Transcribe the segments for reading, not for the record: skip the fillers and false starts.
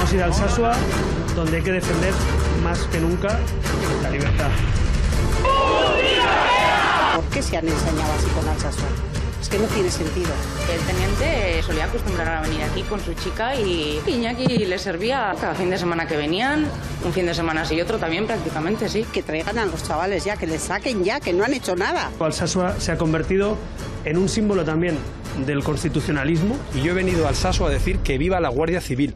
Queremos ir al Alsasua, donde hay que defender más que nunca la libertad. ¿Por qué se han ensañado así con Alsasua? Es que no tiene sentido. El teniente solía acostumbrar a venir aquí con su chica y Iñaki le servía cada fin de semana que venían, un fin de semana sí y otro también prácticamente, sí. Que traigan a los chavales ya, que les saquen ya, que no han hecho nada. Alsasua se ha convertido en un símbolo también del constitucionalismo. Y yo he venido a Alsasua a decir que viva la Guardia Civil.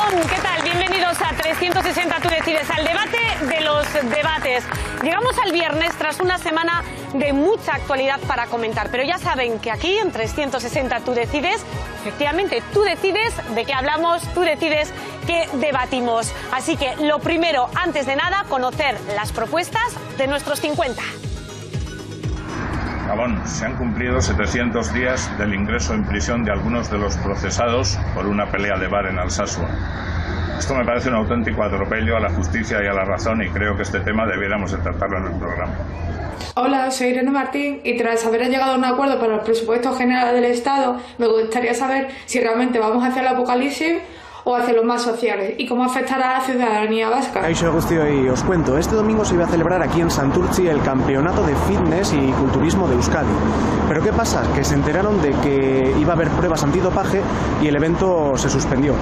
¿Qué tal? Bienvenidos a 360 Tú Decides, al debate de los debates. Llegamos al viernes tras una semana de mucha actualidad para comentar, pero ya saben que aquí en 360 Tú Decides, efectivamente, tú decides de qué hablamos, tú decides qué debatimos. Así que lo primero, antes de nada, conocer las propuestas de nuestros 50. Gabón, se han cumplido 700 días del ingreso en prisión de algunos de los procesados por una pelea de bar en Alsasua. Esto me parece un auténtico atropello a la justicia y a la razón y creo que este tema debiéramos de tratarlo en el programa. Hola, soy Irene Martín y tras haber llegado a un acuerdo para los presupuestos generales del Estado, me gustaría saber si realmente vamos hacia el apocalipsis o hacia los más sociales y cómo afectará a la ciudadanía vasca. Kaixo Guztioi, y os cuento, este domingo se iba a celebrar aquí en Santurtzi el campeonato de fitness y culturismo de Euskadi. Pero ¿qué pasa? Que se enteraron de que iba a haber pruebas antidopaje y el evento se suspendió.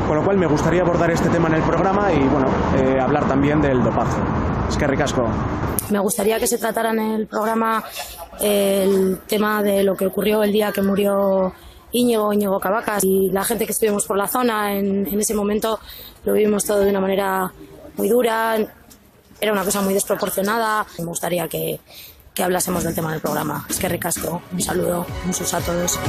Con lo cual me gustaría abordar este tema en el programa y bueno, hablar también del dopaje. Es que ricasco. Me gustaría que se tratara en el programa el tema de lo que ocurrió el día que murió Íñigo Cabacas, y la gente que estuvimos por la zona en ese momento lo vivimos todo de una manera muy dura, era una cosa muy desproporcionada. Me gustaría que hablásemos del tema en el programa. Es que ricasco, un saludo, un sus a todos.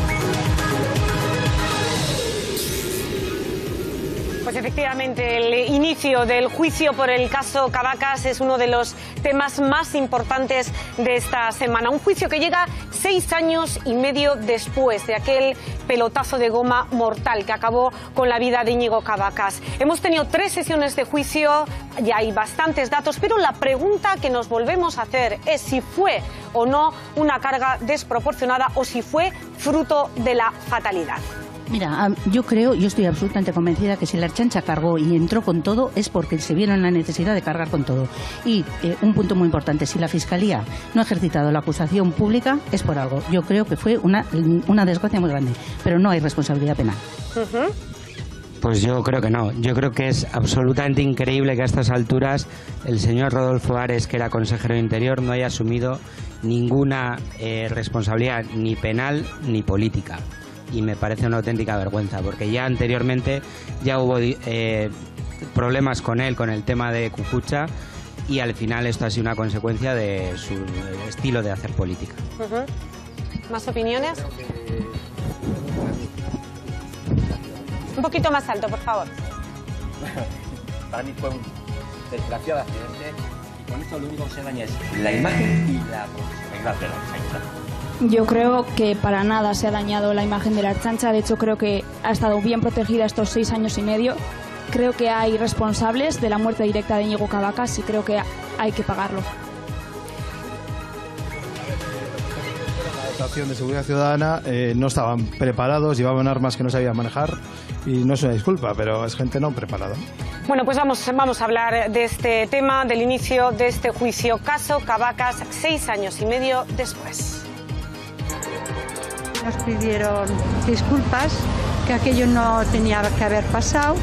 Pues efectivamente, el inicio del juicio por el caso Cabacas es uno de los temas más importantes de esta semana. Un juicio que llega 6 años y medio después de aquel pelotazo de goma mortal que acabó con la vida de Íñigo Cabacas. Hemos tenido 3 sesiones de juicio, ya hay bastantes datos, pero la pregunta que nos volvemos a hacer es si fue o no una carga desproporcionada o si fue fruto de la fatalidad. Mira, yo estoy absolutamente convencida que si la Ertzaintza cargó y entró con todo es porque se vieron la necesidad de cargar con todo. Y un punto muy importante, si la Fiscalía no ha ejercitado la acusación pública es por algo. Yo creo que fue una desgracia muy grande, pero no hay responsabilidad penal. Pues yo creo que no. Yo creo que es absolutamente increíble que a estas alturas el señor Rodolfo Ares, que era consejero de Interior, no haya asumido ninguna responsabilidad ni penal ni política. Y me parece una auténtica vergüenza, porque ya anteriormente ya hubo problemas con él, con el tema de Cucucha, y al final esto ha sido una consecuencia de su estilo de hacer política. ¿Más opiniones? Un poquito más alto, por favor. Para mí fue un desgraciado accidente y con esto lo único que se daña es la imagen y la profesionalidad de la Ertzaintza. Yo creo que para nada se ha dañado la imagen de la Ertzaintza. De hecho, creo que ha estado bien protegida estos 6 años y medio. Creo que hay responsables de la muerte directa de Íñigo Cabacas y creo que hay que pagarlo. La dotación de seguridad ciudadana no estaban preparados, llevaban armas que no sabían manejar y no es una disculpa, pero es gente no preparada. Bueno, pues vamos a hablar de este tema, del inicio de este juicio. Caso Cabacas, 6 años y medio después. Nos pidieron disculpas, que aquello no tenía que haber pasado,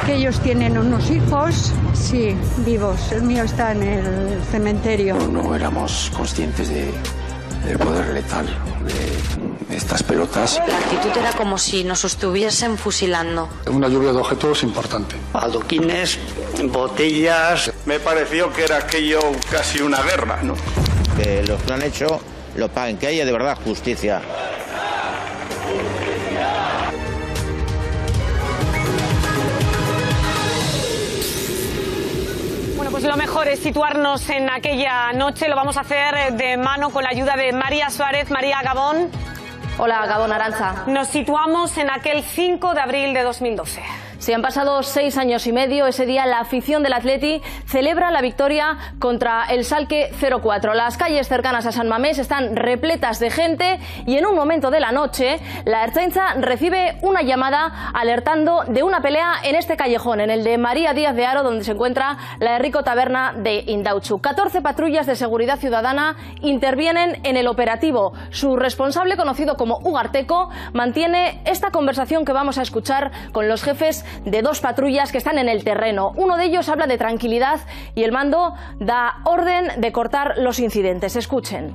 que ellos tienen unos hijos, sí, vivos, el mío está en el cementerio. No éramos conscientes del poder letal de estas pelotas. La actitud era como si nos estuviesen fusilando. Una lluvia de objetos importante. Adoquines, botellas. Me pareció que era aquello casi una guerra, ¿no? Que los que lo han hecho lo paguen, que haya de verdad justicia. Bueno, pues lo mejor es situarnos en aquella noche. Lo vamos a hacer de mano con la ayuda de María Suárez. María, Gabón. Hola, Gabón, Arantza. Nos situamos en aquel 5 de abril de 2012. Se han pasado 6 años y medio. Ese día la afición del Atleti celebra la victoria contra el Schalke 04. Las calles cercanas a San Mamés están repletas de gente y en un momento de la noche la Ertzaintza recibe una llamada alertando de una pelea en este callejón, en el de María Díaz de Haro, donde se encuentra la Herriko Taberna de Indautxu. 14 patrullas de seguridad ciudadana intervienen en el operativo. Su responsable, conocido como Ugarteco, mantiene esta conversación que vamos a escuchar con los jefes de 2 patrullas que están en el terreno. Uno de ellos habla de tranquilidad y el mando da orden de cortar los incidentes. Escuchen.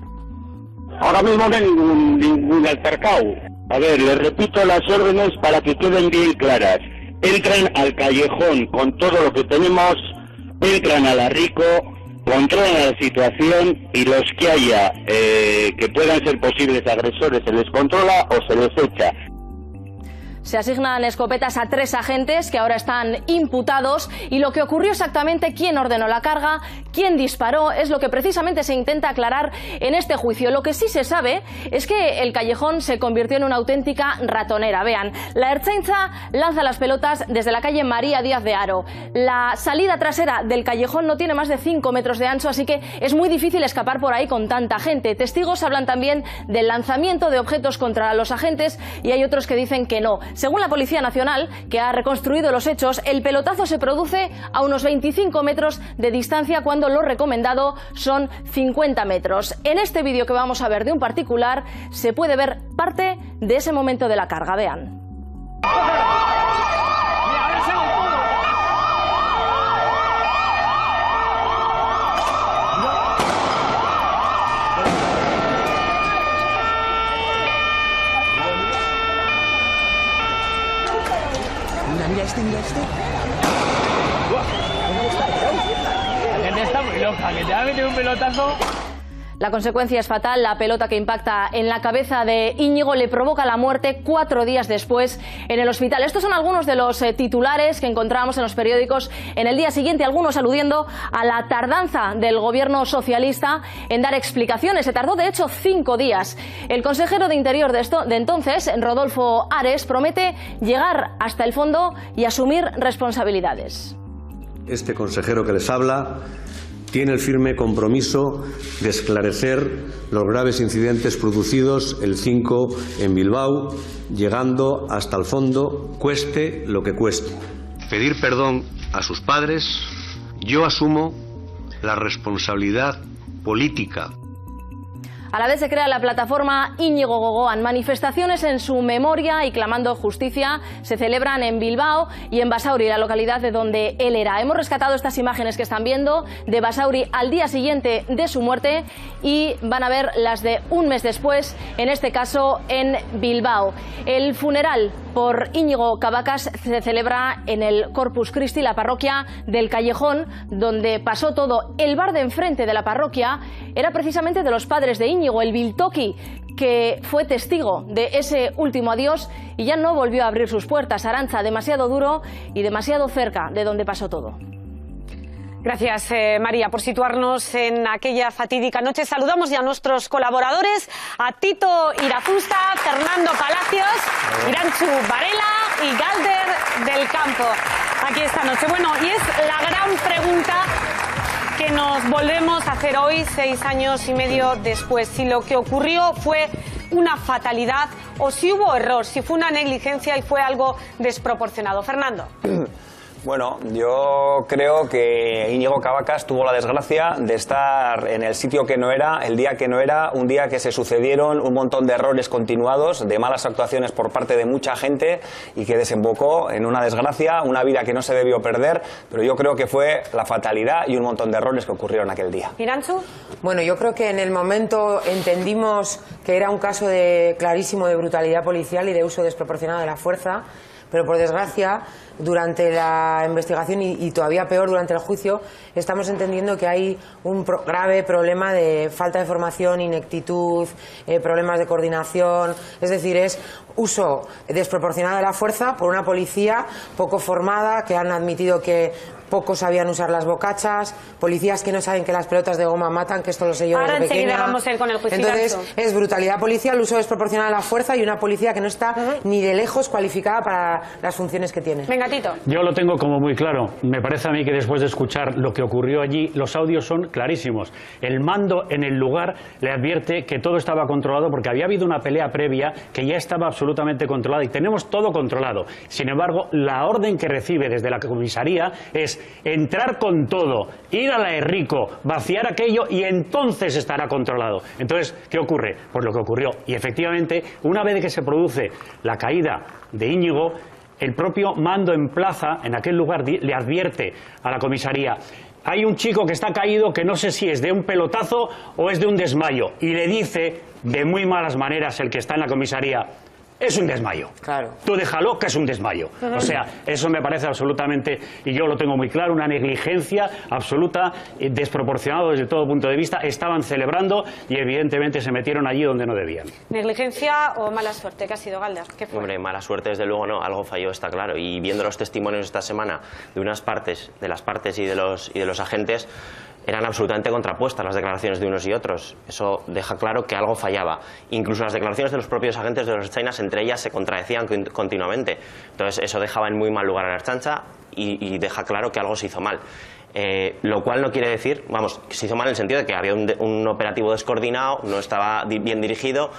Ahora mismo no hay ningún altercado. A ver, les repito las órdenes para que queden bien claras. Entran al callejón con todo lo que tenemos, entran a la Herriko, controlan la situación y los que haya que puedan ser posibles agresores se les controla o se les echa. Se asignan escopetas a 3 agentes que ahora están imputados y lo que ocurrió exactamente, quién ordenó la carga, quién disparó, es lo que precisamente se intenta aclarar en este juicio. Lo que sí se sabe es que el callejón se convirtió en una auténtica ratonera. Vean, la Ertzaintza lanza las pelotas desde la calle María Díaz de Haro. La salida trasera del callejón no tiene más de 5 metros de ancho, así que es muy difícil escapar por ahí con tanta gente. Testigos hablan también del lanzamiento de objetos contra los agentes y hay otros que dicen que no. Según la Policía Nacional, que ha reconstruido los hechos, el pelotazo se produce a unos 25 metros de distancia cuando lo recomendado son 50 metros. En este vídeo que vamos a ver de un particular se puede ver parte de ese momento de la carga. Vean. Mira este. La gente está muy loca, que te va a meter un pelotazo. La consecuencia es fatal. La pelota que impacta en la cabeza de Íñigo le provoca la muerte 4 días después en el hospital. Estos son algunos de los titulares que encontramos en los periódicos en el día siguiente, algunos aludiendo a la tardanza del gobierno socialista en dar explicaciones. Se tardó, de hecho, 5 días. El consejero de Interior de entonces, Rodolfo Ares, promete llegar hasta el fondo y asumir responsabilidades. Este consejero que les habla tiene el firme compromiso de esclarecer los graves incidentes producidos el 5 en Bilbao, llegando hasta el fondo, cueste lo que cueste. Pedir perdón a sus padres. Yo asumo la responsabilidad política. A la vez se crea la plataforma Íñigo Gogoan. Manifestaciones en su memoria y clamando justicia se celebran en Bilbao y en Basauri, la localidad de donde él era. Hemos rescatado estas imágenes que están viendo de Basauri al día siguiente de su muerte y van a ver las de un mes después, en este caso en Bilbao. El funeral por Íñigo Cabacas se celebra en el Corpus Christi, la parroquia del Callejón, donde pasó todo. El bar de enfrente de la parroquia era precisamente de los padres de Íñigo, el Biltoki, que fue testigo de ese último adiós y ya no volvió a abrir sus puertas. Arantza, demasiado duro y demasiado cerca de donde pasó todo. Gracias, María, por situarnos en aquella fatídica noche. Saludamos ya a nuestros colaboradores, a Tito Irazusta, Fernando Palacios, Irantxu Varela y Galder del Campo, aquí esta noche. Bueno, y es la gran pregunta que nos volvemos a hacer hoy, 6 años y medio después. Si lo que ocurrió fue una fatalidad o si hubo error, si fue una negligencia y fue algo desproporcionado. Fernando. Bueno, yo creo que Íñigo Cabacas tuvo la desgracia de estar en el sitio que no era, el día que no era, un día que se sucedieron un montón de errores continuados, de malas actuaciones por parte de mucha gente y que desembocó en una desgracia, una vida que no se debió perder, pero yo creo que fue la fatalidad y un montón de errores que ocurrieron aquel día. ¿Irantxu? Bueno, yo creo que en el momento entendimos que era un caso clarísimo de brutalidad policial y de uso desproporcionado de la fuerza, pero por desgracia durante la investigación y todavía peor durante el juicio estamos entendiendo que hay un grave problema de falta de formación, ineptitud, problemas de coordinación, es decir, es uso desproporcionado de la fuerza por una policía poco formada que han admitido que pocos sabían usar las bocachas, policías que no saben que las pelotas de goma matan, que esto lo sé yo Ahora desde pequeña. enseguida vamos a ir con el juicio. Entonces es brutalidad policial, uso desproporcionado de la fuerza y una policía que no está ni de lejos cualificada para las funciones que tiene. Venga, Tito. Yo lo tengo como muy claro. Me parece a mí que después de escuchar lo que ocurrió allí, los audios son clarísimos. El mando en el lugar le advierte que todo estaba controlado porque había habido una pelea previa que ya estaba absolutamente controlada y tenemos todo controlado. Sin embargo, la orden que recibe desde la comisaría es entrar con todo, ir a la Errico, vaciar aquello y entonces estará controlado. Entonces, ¿qué ocurre? Pues lo que ocurrió. Y efectivamente, una vez que se produce la caída de Íñigo, el propio mando en plaza, en aquel lugar, le advierte a la comisaría: hay un chico que está caído que no sé si es de un pelotazo o es de un desmayo. Y le dice, de muy malas maneras, el que está en la comisaría: es un desmayo. Claro. Tú déjalo, que es un desmayo. O sea, eso me parece absolutamente, y yo lo tengo muy claro, una negligencia absoluta, desproporcionado desde todo punto de vista. Estaban celebrando y evidentemente se metieron allí donde no debían. ¿Negligencia o mala suerte? ¿Qué ha sido, Galder? ¿Qué fue? Hombre, mala suerte desde luego no, algo falló, está claro. Y viendo los testimonios esta semana de unas partes, de las partes y de los agentes, eran absolutamente contrapuestas las declaraciones de unos y otros. Eso deja claro que algo fallaba. Incluso las declaraciones de los propios agentes de los Ertzainas entre ellas se contradecían continuamente. Entonces eso dejaba en muy mal lugar a la Ertzaintza y deja claro que algo se hizo mal. Lo cual no quiere decir, vamos, que se hizo mal en el sentido de que había un operativo descoordinado, no estaba bien dirigido.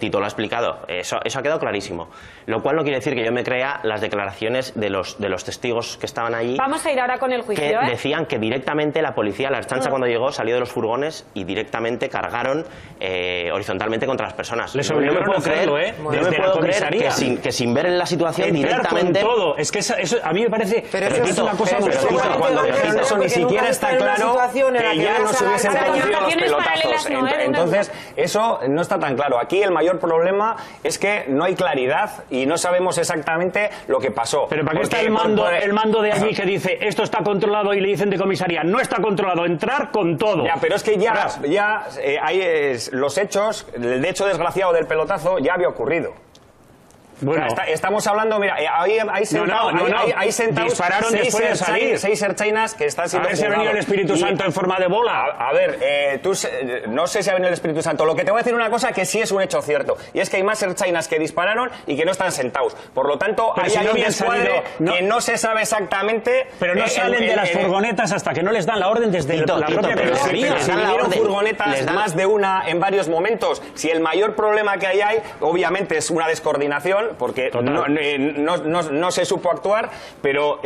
Tito lo ha explicado, eso ha quedado clarísimo. Lo cual no quiere decir que yo me crea las declaraciones de los testigos que estaban allí. Vamos a ir ahora con el juicio, que decían que directamente la policía, la Ertzaintza, cuando llegó, salió de los furgones y directamente cargaron horizontalmente contra las personas. Les obligaron no me puedo a hacerlo, creer, desde no me puedo la creer comisaría. que sin ver la situación entrar directamente con todo. Es que eso a mí me parece, pero repito, eso, una cosa muy cuando dijeron eso ni siquiera está claro que ya no se hubiesen producido los pelotazos. Entonces, eso no está tan claro. Aquí el mayor problema es que no hay claridad y no sabemos exactamente lo que pasó. Pero ¿para qué está el mando de allí que dice esto está controlado y le dicen de comisaría no está controlado, entrar con todo? Ya, pero es que ya hay los hechos, el hecho desgraciado del pelotazo ya había ocurrido. Bueno, estamos hablando, mira, hay sentados dispararon después de salir. 6 ertzainas que están siendo a ver si ha venido el Espíritu Santo en forma de bola. A ver, no sé si ha venido el Espíritu Santo. Lo que te voy a decir una cosa que sí es un hecho cierto, y es que hay más ertzainas que dispararon y que no están sentados. Por lo tanto, hay un descuadre que no se sabe exactamente. Pero no salen de las furgonetas hasta que no les dan la orden desde la propia comisaría. Si vinieron furgonetas más de una en varios momentos, si el mayor problema que hay, obviamente es una descoordinación, porque no se supo actuar, pero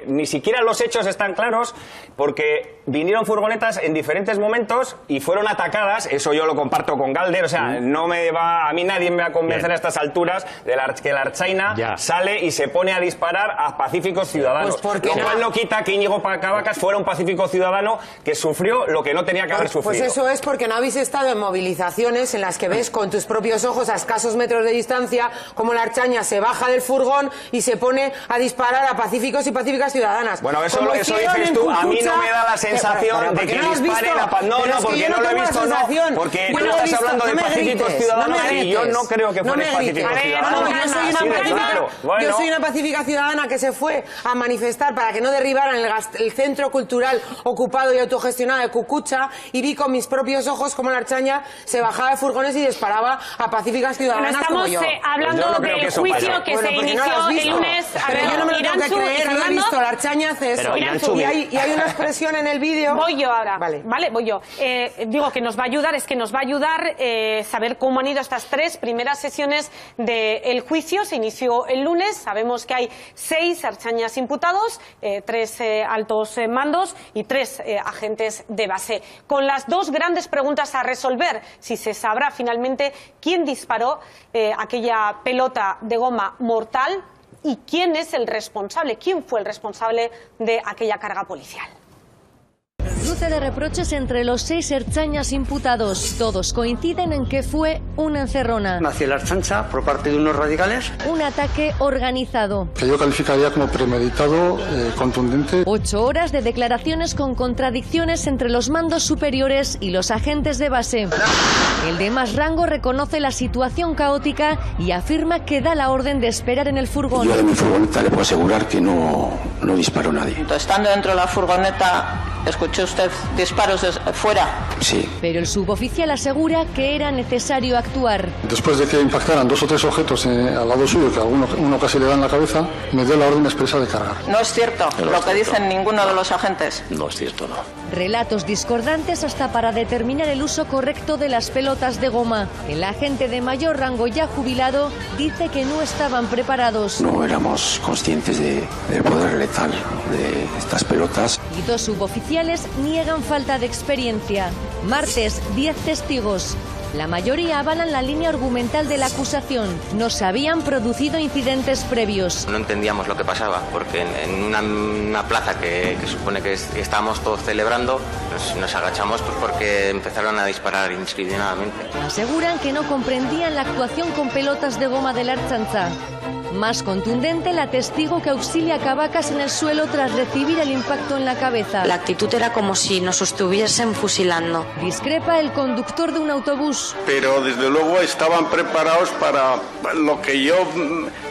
ni siquiera los hechos están claros, porque vinieron furgonetas en diferentes momentos y fueron atacadas. Eso yo lo comparto con Galder, o sea, a mí nadie me va a convencer a estas alturas de que la Ertzaina sale y se pone a disparar a pacíficos ciudadanos, lo cual no quita que Íñigo Cabacas fuera un pacífico ciudadano que sufrió lo que no tenía que haber sufrido. Pues eso es porque no habéis estado en movilizaciones en las que ves con tus propios ojos a escasos metros de distancia como la Ertzaina se baja del furgón y se pone a disparar a pacíficos y pacíficas ciudadanas. Bueno, eso dices tú. A mí no me da la sensación de que disparen a... No, porque no lo he visto, no. Porque tú estás hablando de pacíficos ciudadanos y yo no creo que fueran pacíficos ciudadanos. Yo soy una pacífica ciudadana que se fue a manifestar para que no derribaran el centro cultural ocupado y autogestionado de Cucucha, y vi con mis propios ojos cómo la Ertzaina se bajaba de furgones y disparaba a pacíficas ciudadanas como yo. Estamos hablando del juicio que se inició el lunes. Pero yo no me lo tengo que creer, no lo he visto. La Ertzaina hace eso. Y hay una expresión en el vídeo. Voy yo ahora. Vale, voy yo. Digo que nos va a ayudar, saber cómo han ido estas 3 primeras sesiones del juicio. Se inició el lunes. Sabemos que hay 6 ertzainas imputados, 3 altos mandos y 3 agentes de base. Con las 2 grandes preguntas a resolver: si se sabrá finalmente quién disparó aquella pelota de goma mortal y quién es el responsable, quién fue el responsable de aquella carga policial. Cruce de reproches entre los 6 ertzainas imputados. Todos coinciden en que fue una encerrona. Hacia la Ertzaintza por parte de unos radicales. Un ataque organizado. Que yo calificaría como premeditado, contundente. 8 horas de declaraciones con contradicciones entre los mandos superiores y los agentes de base. El de más rango reconoce la situación caótica y afirma que da la orden de esperar en el furgón. Yo de mi furgoneta le puedo asegurar que no disparó nadie. Estando dentro de la furgoneta, ¿escuchó usted disparos fuera? Sí. Pero el suboficial asegura que era necesario actuar. Después de que impactaran 2 o 3 objetos al lado suyo, que uno casi le da en la cabeza, me dio la orden expresa de cargar. No es cierto lo que dicen ninguno de los agentes. No es cierto, no. Relatos discordantes hasta para determinar el uso correcto de las pelotas de goma. El agente de mayor rango ya jubilado dice que no estaban preparados. No éramos conscientes del poder letal de estas pelotas. Y 2 suboficiales niegan falta de experiencia. Martes, 10 testigos. La mayoría avalan la línea argumental de la acusación. No se habían producido incidentes previos. No entendíamos lo que pasaba, porque en una plaza que supone que estábamos todos celebrando, nos agachamos pues porque empezaron a disparar indiscriminadamente. Aseguran que no comprendían la actuación con pelotas de goma de la Ertzaintza. Más contundente, la testigo que auxilia a Cabacas en el suelo tras recibir el impacto en la cabeza. La actitud era como si nos estuviesen fusilando. Discrepa el conductor de un autobús. Pero desde luego estaban preparados para lo que yo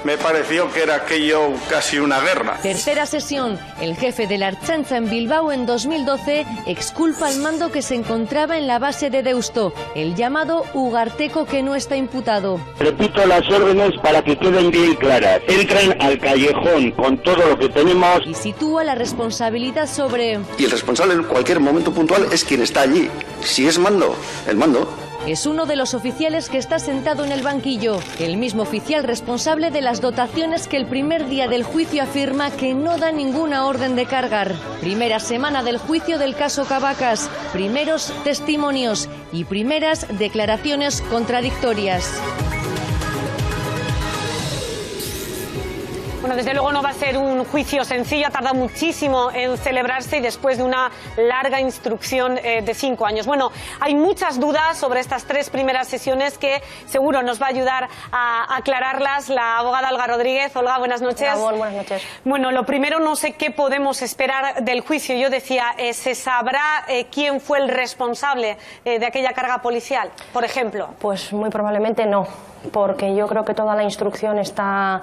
me pareció que era aquello casi una guerra. Tercera sesión. El jefe de la Ertzaintza en Bilbao en 2012 exculpa al mando que se encontraba en la base de Deusto, el llamado Ugarteco, que no está imputado. Repito las órdenes para que queden bien claras. Entran al callejón con todo lo que tenemos. Y sitúa la responsabilidad sobre... Y el responsable en cualquier momento puntual es quien está allí. Si es mando, el mando. Es uno de los oficiales que está sentado en el banquillo. El mismo oficial responsable de las dotaciones que el primer día del juicio afirma que no da ninguna orden de cargar. Primera semana del juicio del caso Cabacas. Primeros testimonios y primeras declaraciones contradictorias. Bueno, desde luego no va a ser un juicio sencillo, ha tardado muchísimo en celebrarse y después de una larga instrucción de 5 años. Bueno, hay muchas dudas sobre estas 3 primeras sesiones que seguro nos va a ayudar a aclararlas la abogada Olga Rodríguez. Olga, buenas noches. Hola, buenas noches. Bueno, lo primero, no sé qué podemos esperar del juicio. Yo decía, ¿se sabrá quién fue el responsable de aquella carga policial, por ejemplo? Pues muy probablemente no, porque yo creo que toda la instrucción está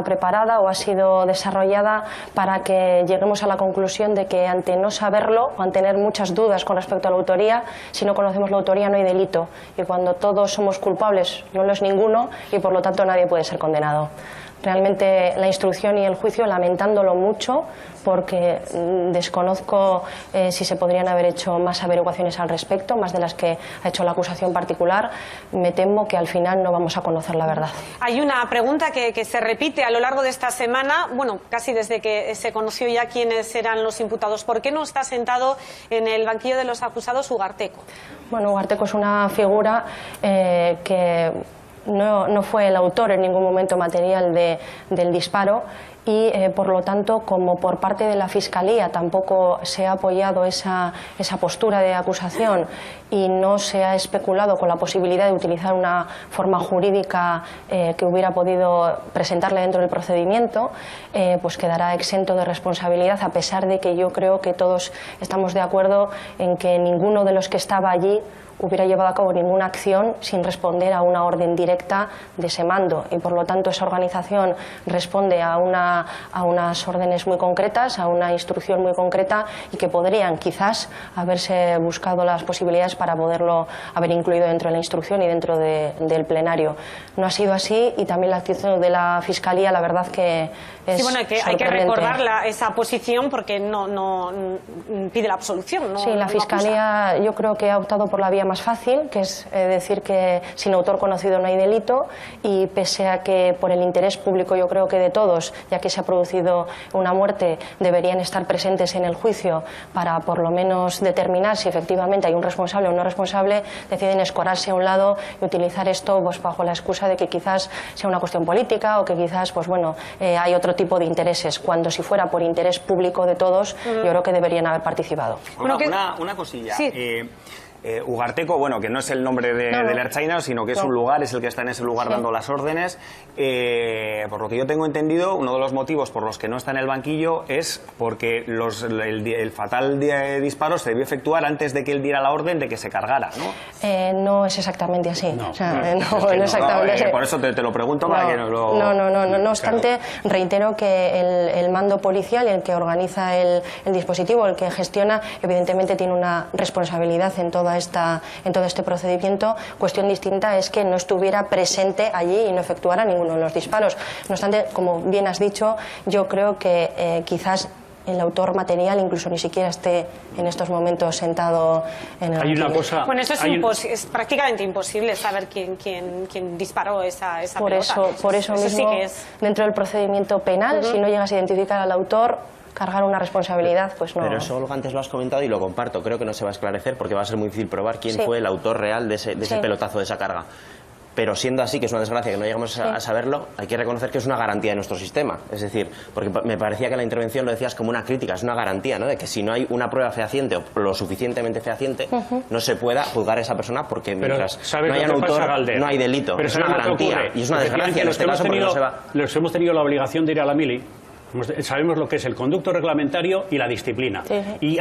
preparada o ha sido desarrollada para que lleguemos a la conclusión de que ante no saberlo o ante tener muchas dudas con respecto a la autoría, si no conocemos la autoría no hay delito, y cuando todos somos culpables no lo es ninguno y por lo tanto nadie puede ser condenado. Realmente la instrucción y el juicio, lamentándolo mucho, porque desconozco si se podrían haber hecho más averiguaciones al respecto, más de las que ha hecho la acusación particular, me temo que al final no vamos a conocer la verdad. Hay una pregunta que se repite a lo largo de esta semana, bueno, casi desde que se conoció ya quiénes eran los imputados. ¿Por qué no está sentado en el banquillo de los acusados Ugarteco? Bueno, Ugarteco es una figura que no fue el autor en ningún momento material del disparo y por lo tanto, como por parte de la Fiscalía tampoco se ha apoyado esa postura de acusación y no se ha especulado con la posibilidad de utilizar una forma jurídica que hubiera podido presentarle dentro del procedimiento, pues quedará exento de responsabilidad, a pesar de que yo creo que todos estamos de acuerdo en que ninguno de los que estaba allí hubiera llevado a cabo ninguna acción sin responder a una orden directa de ese mando, y por lo tanto esa organización responde a unas órdenes muy concretas, a una instrucción muy concreta, y que podrían quizás haberse buscado las posibilidades para poderlo haber incluido dentro de la instrucción y dentro del plenario. No ha sido así, y también la actitud de la Fiscalía, la verdad que es hay que recordar esa posición porque no pide la absolución, ¿no? Sí, la Fiscalía yo creo que ha optado por la vía vía más fácil, que es decir que sin autor conocido no hay delito, y pese a que por el interés público yo creo que de todos, ya que se ha producido una muerte, deberían estar presentes en el juicio para por lo menos determinar si efectivamente hay un responsable o no responsable, deciden escorarse a un lado y utilizar esto pues bajo la excusa de que quizás sea una cuestión política o que quizás pues bueno hay otro tipo de intereses, cuando si fuera por interés público de todos yo creo que deberían haber participado. Una cosilla. Sí. Ugarteco, bueno, que no es el nombre del Ertzaina, sino que es un lugar, es el que está en ese lugar dando las órdenes. Por lo que yo tengo entendido, uno de los motivos por los que no está en el banquillo es porque el fatal disparo se debió efectuar antes de que él diera la orden de que se cargara, ¿no? No es exactamente así. No es exactamente así. Por eso te lo pregunto para que no lo... No obstante, reitero que el mando policial, el que organiza el dispositivo, el que gestiona, evidentemente tiene una responsabilidad en todo este procedimiento. Cuestión distinta es que no estuviera presente allí y no efectuara ninguno de los disparos. No obstante, como bien has dicho, yo creo que quizás el autor material incluso ni siquiera esté en estos momentos sentado en el banquillo. Bueno, eso es prácticamente imposible saber quién disparó esa pelota. Por eso mismo, sí que es... dentro del procedimiento penal, si no llegas a identificar al autor, cargar una responsabilidad, pues no. Pero eso, Olga, antes lo has comentado y lo comparto. Creo que no se va a esclarecer porque va a ser muy difícil probar quién fue el autor real de ese pelotazo, de esa carga. Pero siendo así, que es una desgracia que no llegamos a saberlo, hay que reconocer que es una garantía de nuestro sistema. Es decir, porque me parecía que la intervención lo decías como una crítica, es una garantía, ¿no? De que si no hay una prueba fehaciente o lo suficientemente fehaciente, no se pueda juzgar a esa persona porque mientras no haya un autor, no hay delito. Pero es una garantía y es una desgracia en este caso porque no se va. Los hemos tenido la obligación de ir a la mili. Sabemos lo que es el conducto reglamentario y la disciplina. Y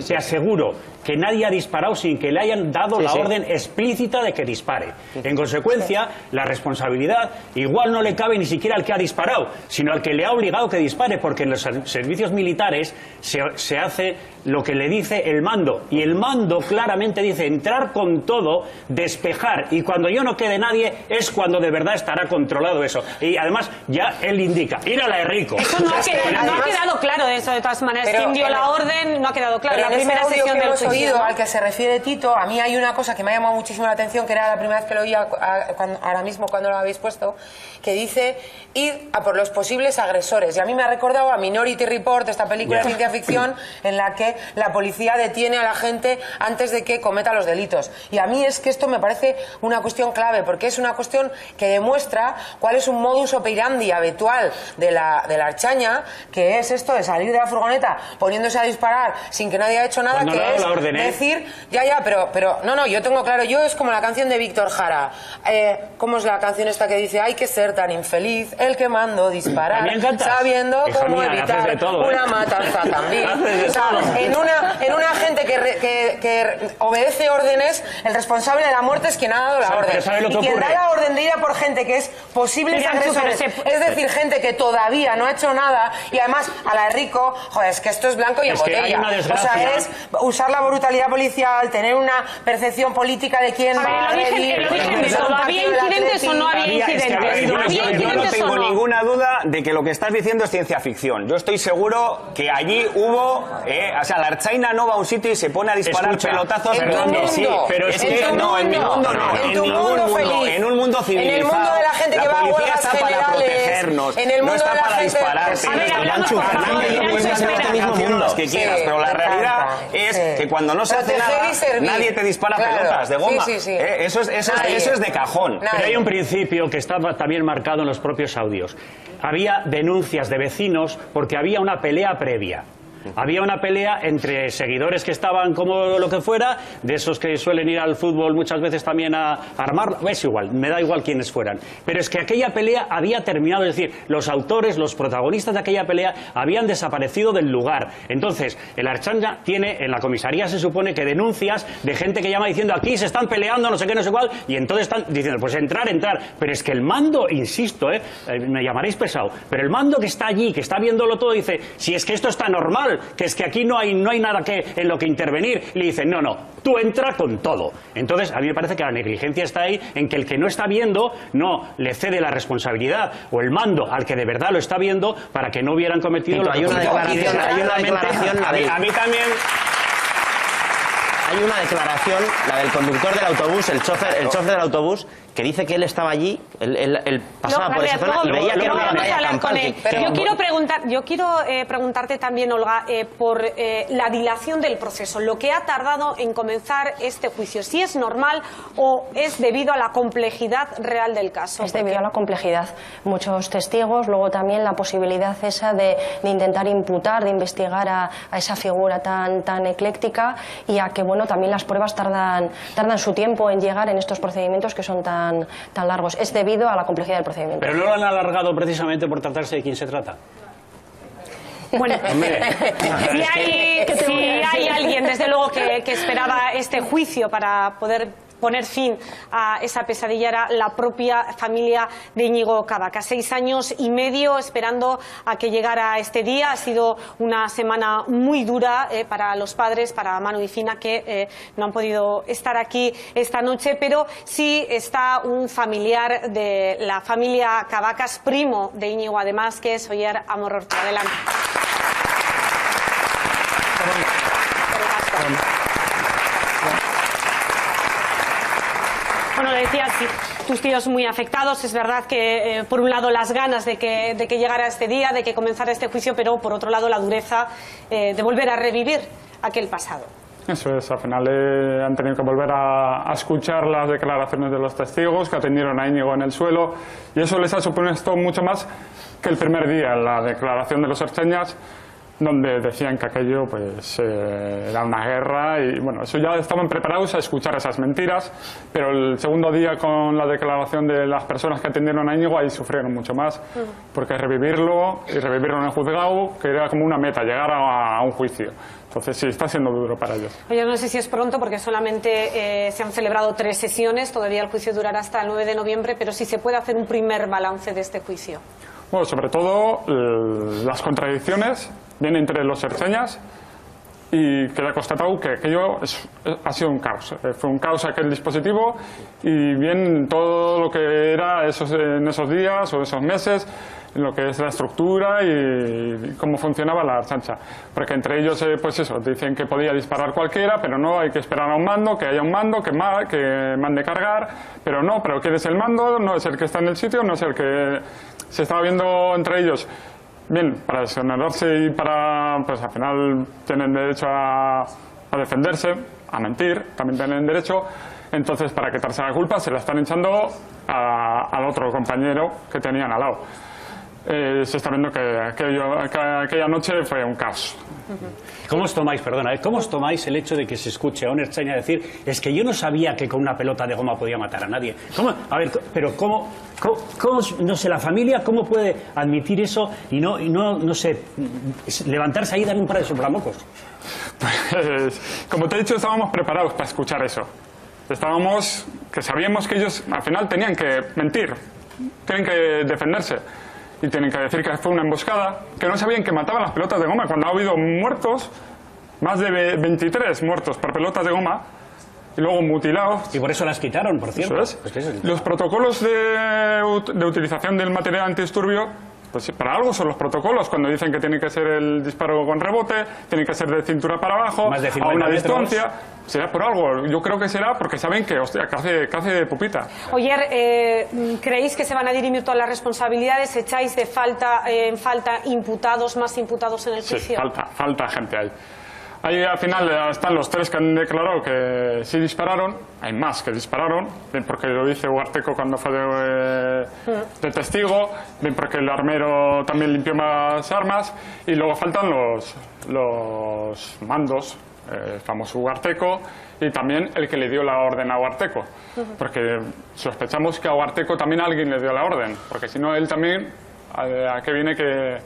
te aseguro que nadie ha disparado sin que le hayan dado la orden explícita de que dispare. En consecuencia, la responsabilidad igual no le cabe ni siquiera al que ha disparado, sino al que le ha obligado que dispare, porque en los servicios militares se hace lo que le dice el mando. Y el mando claramente dice entrar con todo, despejar, y cuando yo no quede nadie es cuando de verdad estará controlado eso. Y además ya él indica, ir a la Errico. Eso no ha quedado claro de eso, de todas maneras. ¿Quién dio la orden? No ha quedado claro. La primera sesión que del hemos juicio, oído, al que se refiere Tito, a mí hay una cosa que me ha llamado muchísimo la atención, que era la primera vez que lo oía ahora mismo cuando lo habéis puesto, que dice ir a por los posibles agresores. Y a mí me ha recordado a Minority Report, esta película de ciencia ficción, en la que la policía detiene a la gente antes de que cometa los delitos. Y a mí es que esto me parece una cuestión clave, porque es una cuestión que demuestra cuál es un modus operandi habitual de la Ertzaina, que es esto de salir de la furgoneta poniéndose a disparar sin que nadie haya hecho nada, cuando que es orden, decir, pero no, yo tengo claro, yo es como la canción de Víctor Jara. ¿Cómo es la canción esta que dice hay que ser tan infeliz el que mando disparar sabiendo cómo evitar una matanza también? O sea, en una gente que obedece órdenes, el responsable de la muerte es quien ha dado la orden. Y quien da la orden de ir a por gente que es posibles agresores, es decir, gente que todavía no ha hecho nada, y además a la de Rico, joder, es que esto es blanco y en botella. O sea, es usar la brutalidad policial, tener una percepción política de quién va a agredir. ¿Había incidentes o no había incidentes? Yo no tengo ninguna duda de que lo que estás diciendo es ciencia ficción. Yo estoy seguro que allí hubo, o sea, la Ertzaina no va a un sitio y se pone a disparar pelotazos. Pero es que no, en mi mundo no, en ningún mundo, en un mundo civilizado. En el mundo de la gente que va a huelgas generales, en el mundo no está de la para gente... dispararse. Los que quieras, pero la realidad es que cuando no se hace nada, nadie te dispara pelotas de goma. Eso es de cajón. Pero hay un principio que estaba también marcado en los propios audios. Había denuncias de vecinos porque había una pelea previa. Había una pelea entre seguidores que estaban como lo que fuera, de esos que suelen ir al fútbol muchas veces también a armar, es igual, me da igual quiénes fueran. Pero es que aquella pelea había terminado, es decir, los autores, los protagonistas de aquella pelea habían desaparecido del lugar. Entonces, el Ertzaina tiene, en la comisaría se supone que denuncias de gente que llama diciendo aquí se están peleando, no sé qué, no sé cuál, y entonces están diciendo, pues entrar. Pero es que el mando, insisto, me llamaréis pesado, pero el mando que está allí, que está viéndolo todo, dice, si es que esto está normal, que es que aquí no hay nada en lo que intervenir, le dicen, no, tú entra con todo. Entonces, a mí me parece que la negligencia está ahí en que el que no está viendo no le cede la responsabilidad o el mando al que de verdad lo está viendo para que no hubieran cometido lo que hay una declaración, a mí también... hay una declaración, la del conductor del autobús, el chofer del autobús, que dice que él estaba allí, él pasaba por esa zona y veía que era una batalla campal. Yo quiero preguntarte también, Olga, por la dilación del proceso, lo que ha tardado en comenzar este juicio, si es normal o es debido a la complejidad real del caso. Es debido a la complejidad. Muchos testigos, luego también la posibilidad esa de intentar imputar, de investigar a esa figura tan ecléctica, y a que, bueno, también las pruebas tardan su tiempo en llegar en estos procedimientos que son tan largos. Es debido a la complejidad del procedimiento. Pero no lo han alargado precisamente por tratarse de quién se trata. Bueno, si hay alguien, desde luego, que esperaba este juicio para poder poner fin a esa pesadilla, era la propia familia de Íñigo Cavacas. 6 años y medio esperando a que llegara este día. Ha sido una semana muy dura para los padres, para Manu y Fina, que no han podido estar aquí esta noche, pero sí está un familiar de la familia Cavacas, primo de Íñigo además, que es Oyer Amorortu. Adelante. Bueno, decías, tus tíos muy afectados. Es verdad que, por un lado, las ganas de que llegara este día, de que comenzara este juicio, pero, por otro lado, la dureza de volver a revivir aquel pasado. Eso es, al final han tenido que volver a escuchar las declaraciones de los testigos que atendieron a Íñigo en el suelo, y eso les ha supuesto mucho más que el primer día, la declaración de los ertzaintzas, donde decían que aquello pues era una guerra, y bueno, eso ya estaban preparados a escuchar esas mentiras, pero el segundo día, con la declaración de las personas que atendieron a Íñigo, ahí sufrieron mucho más, porque revivirlo en el juzgado, que era como una meta, llegar a un juicio. Entonces sí, está siendo duro para ellos. Oye, no sé si es pronto, porque solamente se han celebrado 3 sesiones, todavía el juicio durará hasta el 9 de noviembre, pero si se puede hacer un primer balance de este juicio. Bueno, sobre todo las contradicciones vienen entre los ertzaintzas, y queda constatado que aquello ha sido un caos. Fue un caos aquel dispositivo, y bien todo lo que era en esos días o esos meses, en lo que es la estructura y cómo funcionaba la ertzaintza. Porque entre ellos, pues eso, dicen que podía disparar cualquiera, pero no, hay que esperar a un mando, que haya un mando que mande cargar, pero no, pero ¿quién es el mando? No es el que está en el sitio, no es el que se estaba viendo entre ellos. Bien, para exonerarse y para, pues al final tienen derecho a defenderse, a mentir, también tienen derecho. Entonces, para quitarse la culpa, se la están echando al otro compañero que tenían al lado. Se está viendo que aquella noche fue un caos. ¿Cómo os tomáis, cómo os tomáis el hecho de que se escuche a un ertzaina decir: es que yo no sabía que con una pelota de goma podía matar a nadie? A ver, pero ¿cómo, no sé, la familia, cómo puede admitir eso y no sé, levantarse ahí y dar un par de soplamocos? Pues, como te he dicho, estábamos preparados para escuchar eso. Sabíamos que ellos al final tenían que mentir, tienen que defenderse. Y tienen que decir que fue una emboscada, que no sabían que mataban las pelotas de goma, cuando ha habido muertos, más de 23 muertos por pelotas de goma, y luego mutilados. Y por eso las quitaron, por cierto. Eso es. Los protocolos de utilización del material antidisturbio, pues para algo son los protocolos, cuando dicen que tiene que ser el disparo con rebote, tiene que ser de cintura para abajo, más de 50 a una metros. distancia. Será por algo. Yo creo que será porque saben que, hostia, que hace pupita. Oyer, ¿creéis que se van a dirimir todas las responsabilidades? ¿Echáis en falta imputados, más imputados en el juicio? Sí, falta gente ahí. Ahí al final están los 3 que han declarado que sí dispararon, hay más que dispararon, bien porque lo dice Ugarteco cuando fue de testigo, bien porque el armero también limpió más armas, y luego faltan los mandos, el famoso Ugarteco, y también el que le dio la orden a Ugarteco, porque sospechamos que a Ugarteco también alguien le dio la orden, porque si no él también, ¿a qué viene que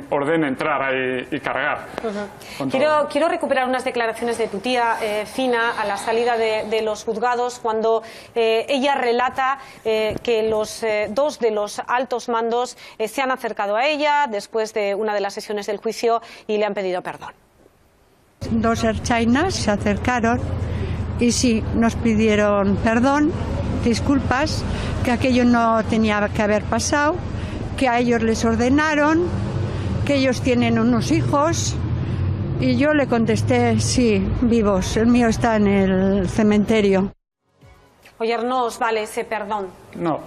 ordene entrar ahí y cargar? Quiero recuperar unas declaraciones de tu tía Fina a la salida de los juzgados, cuando ella relata que los 2 de los altos mandos se han acercado a ella después de una de las sesiones del juicio y le han pedido perdón. 2 ertzainas se acercaron y sí, nos pidieron perdón, disculpas, que aquello no tenía que haber pasado, que a ellos les ordenaron, que ellos tienen unos hijos Y yo le contesté, sí, vivos, el mío está en el cementerio. Oye, no os vale ese perdón. No,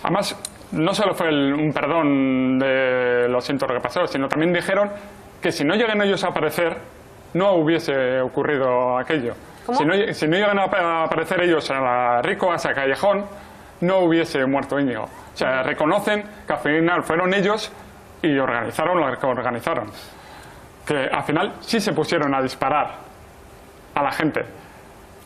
además no solo fue un perdón de lo siento lo que pasó, sino también dijeron que si no llegan ellos a aparecer, no hubiese ocurrido aquello. Si no llegan a aparecer ellos a Rico, a ese callejón, no hubiese muerto Íñigo. O sea, reconocen que al final fueron ellos y organizaron lo que organizaron. Que al final sí se pusieron a disparar a la gente.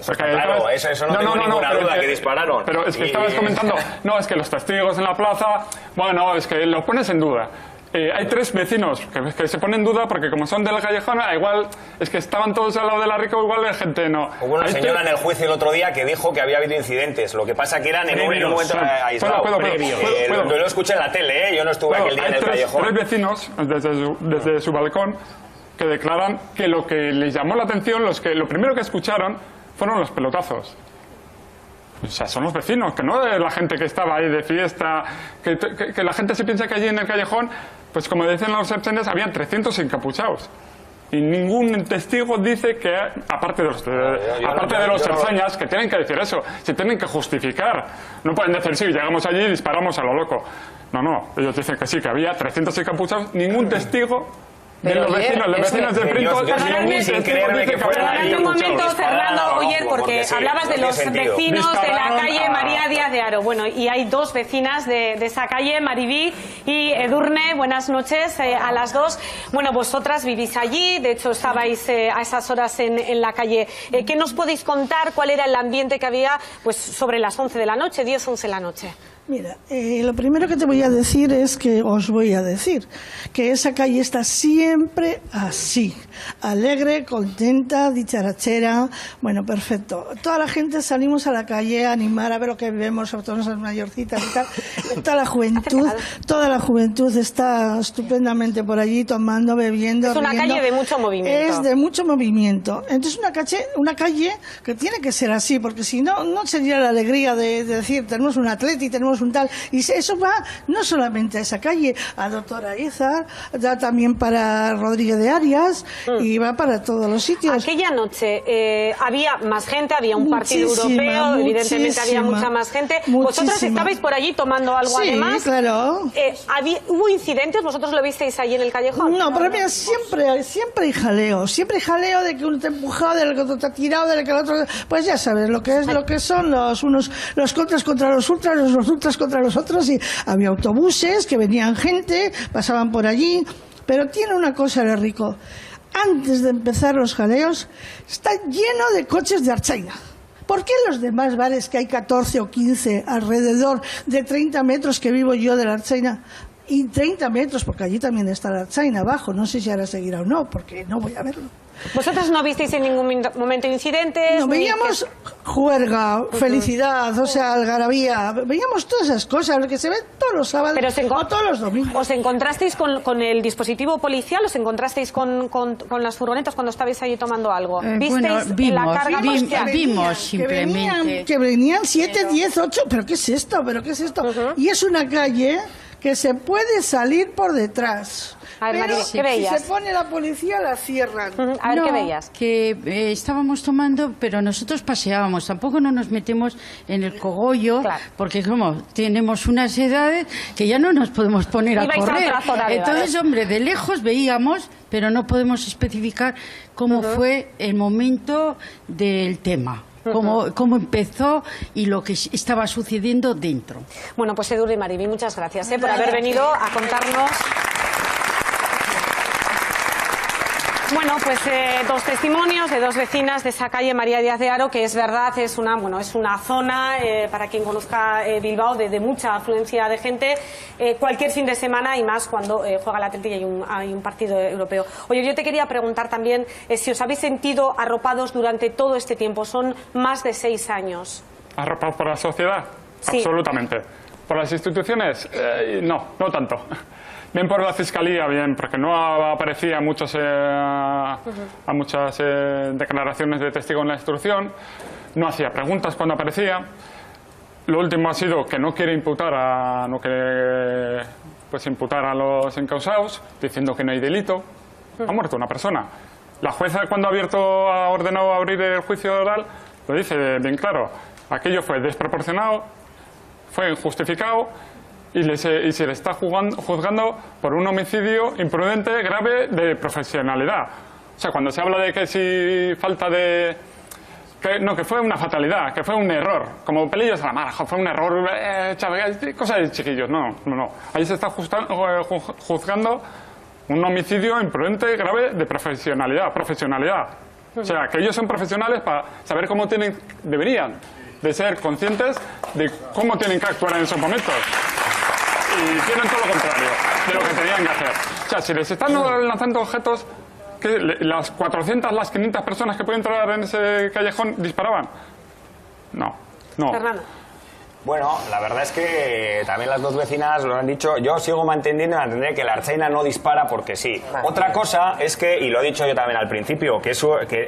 Claro, eso no tengo ninguna duda, que dispararon. Pero es que estabas comentando, no, es que los testigos en la plaza, bueno, es que lo pones en duda. Hay 3 vecinos que se ponen en duda porque como son del callejón, igual es que estaban todos al lado de la Rico, igual la gente no. Hubo una señora en el juicio el otro día que dijo que había habido incidentes, lo que pasa que eran en un momento aislado. Yo lo escuché en la tele, yo no estuve aquel día en el callejón. Hay 3 vecinos desde su balcón que declaran que lo que les llamó la atención, lo primero que escucharon fueron los pelotazos. O sea, son los vecinos, que no de la gente que estaba ahí de fiesta, que la gente se piensa que allí en el callejón, pues como dicen los sercenias, habían 300 encapuchados. Y ningún testigo dice que, aparte de los serceñas, que tienen que decir eso, se tienen que justificar. No pueden decir, sí, llegamos allí y disparamos a lo loco. No, ellos dicen que sí, que había 300 encapuchados, ningún testigo de los vecinos de Printo. Perdóname un momento, Fernando Oyer, porque hablabas de los vecinos de la calle María Díaz de Haro. Bueno, y hay 2 vecinas de esa calle, Maribí y Edurne. Buenas noches a las 2. Bueno, vosotras vivís allí, de hecho estabais a esas horas en la calle. ¿Qué nos podéis contar? ¿Cuál era el ambiente que había pues sobre las 11 de la noche, 10, 11 de la noche? Mira, lo primero que te voy a decir es que os voy a decir que esa calle está siempre así, alegre, contenta, dicharachera, bueno, perfecto. Toda la gente salimos a la calle a animar a ver lo que vemos, sobre todo las mayorcitas y tal. Toda la juventud está estupendamente por allí tomando, bebiendo, riendo. Es una calle de mucho movimiento. Es de mucho movimiento. Entonces una calle que tiene que ser así, porque si no, no sería la alegría de decir, tenemos un atleti, tenemos un tal, y eso va no solamente a esa calle, a Doctora Izar, da también para Rodríguez de Arias y va para todos los sitios. Aquella noche había más gente, había un partido europeo, evidentemente había mucha más gente. Vosotras estabais por allí tomando algo además. Sí, claro. ¿Hubo incidentes? ¿Vosotros lo visteis allí en el callejón? No, pero mira, siempre hay jaleo de que uno te ha empujado, de que otro te ha tirado, de que el otro, pues ya sabes lo que son los contras contra los ultras contra los otros, y había autobuses que venían gente, pasaban por allí, pero tiene una cosa de Rico, antes de empezar los jaleos está lleno de coches de Archaina. ¿Por qué los demás bares, que hay 14 o 15 alrededor de 30 metros que vivo yo de la Archaina, y 30 metros, porque allí también está la Archaina abajo, no sé si ahora seguirá o no, porque no voy a verlo? ¿Vosotras no visteis en ningún momento incidentes? No, veíamos juerga, felicidad, o sea, algarabía, veíamos todas esas cosas, lo que se ve todos los sábados o todos los domingos. ¿Os encontrasteis con el dispositivo policial? ¿Os encontrasteis con las furgonetas cuando estabais allí tomando algo? ¿Visteis la carga policial? Vimos simplemente. Que venían 7, 10, 8, ¿pero qué es esto? Y es una calle que se puede salir por detrás. A ver, pero María, ¿qué veías? Si se pone la policía, la cierran. A ver, ¿qué veías? Que estábamos tomando, pero nosotros paseábamos. Tampoco no nos metemos en el cogollo, porque como tenemos unas edades que ya no nos podemos poner a correr. Entonces, hombre, de lejos veíamos, pero no podemos especificar cómo fue el momento del tema. Cómo empezó y lo que estaba sucediendo dentro. Bueno, pues Edurne y Maribí, muchas gracias por haber venido a contarnos. Bueno, pues 2 testimonios de 2 vecinas de esa calle María Díaz de Haro, que es verdad, es una zona, para quien conozca Bilbao, de mucha afluencia de gente, cualquier fin de semana y más cuando juega el Atleti y hay un partido europeo. Oye, yo te quería preguntar también si os habéis sentido arropados durante todo este tiempo, son más de 6 años. ¿Arropados por la sociedad? Sí. Absolutamente. ¿Por las instituciones? No tanto. Bien por la Fiscalía, bien, porque no aparecía a muchas declaraciones de testigo en la instrucción, no hacía preguntas cuando aparecía. Lo último ha sido que no quiere imputar a los encausados, diciendo que no hay delito. Ha muerto una persona. La jueza, cuando ha ordenado abrir el juicio oral, lo dice bien claro. Aquello fue desproporcionado, fue injustificado y se le está juzgando por un homicidio imprudente grave de profesionalidad. O sea, cuando se habla de que si falta de... que fue una fatalidad, que fue un error, como pelillos a la mano, fue un error, cosas de chiquillos, no. Ahí se está juzgando un homicidio imprudente grave de profesionalidad. O sea, que ellos son profesionales para saber cómo deberían de ser conscientes de cómo tienen que actuar en esos momentos. Y hicieron todo lo contrario de lo que tenían que hacer. O sea, si les están lanzando objetos, que las 400, las 500 personas que pueden entrar en ese callejón disparaban. No. Fernando. Bueno, la verdad es que también las dos vecinas lo han dicho. Yo sigo manteniendo que la Ertzaina no dispara porque sí. Otra cosa es que, y lo he dicho yo también al principio, que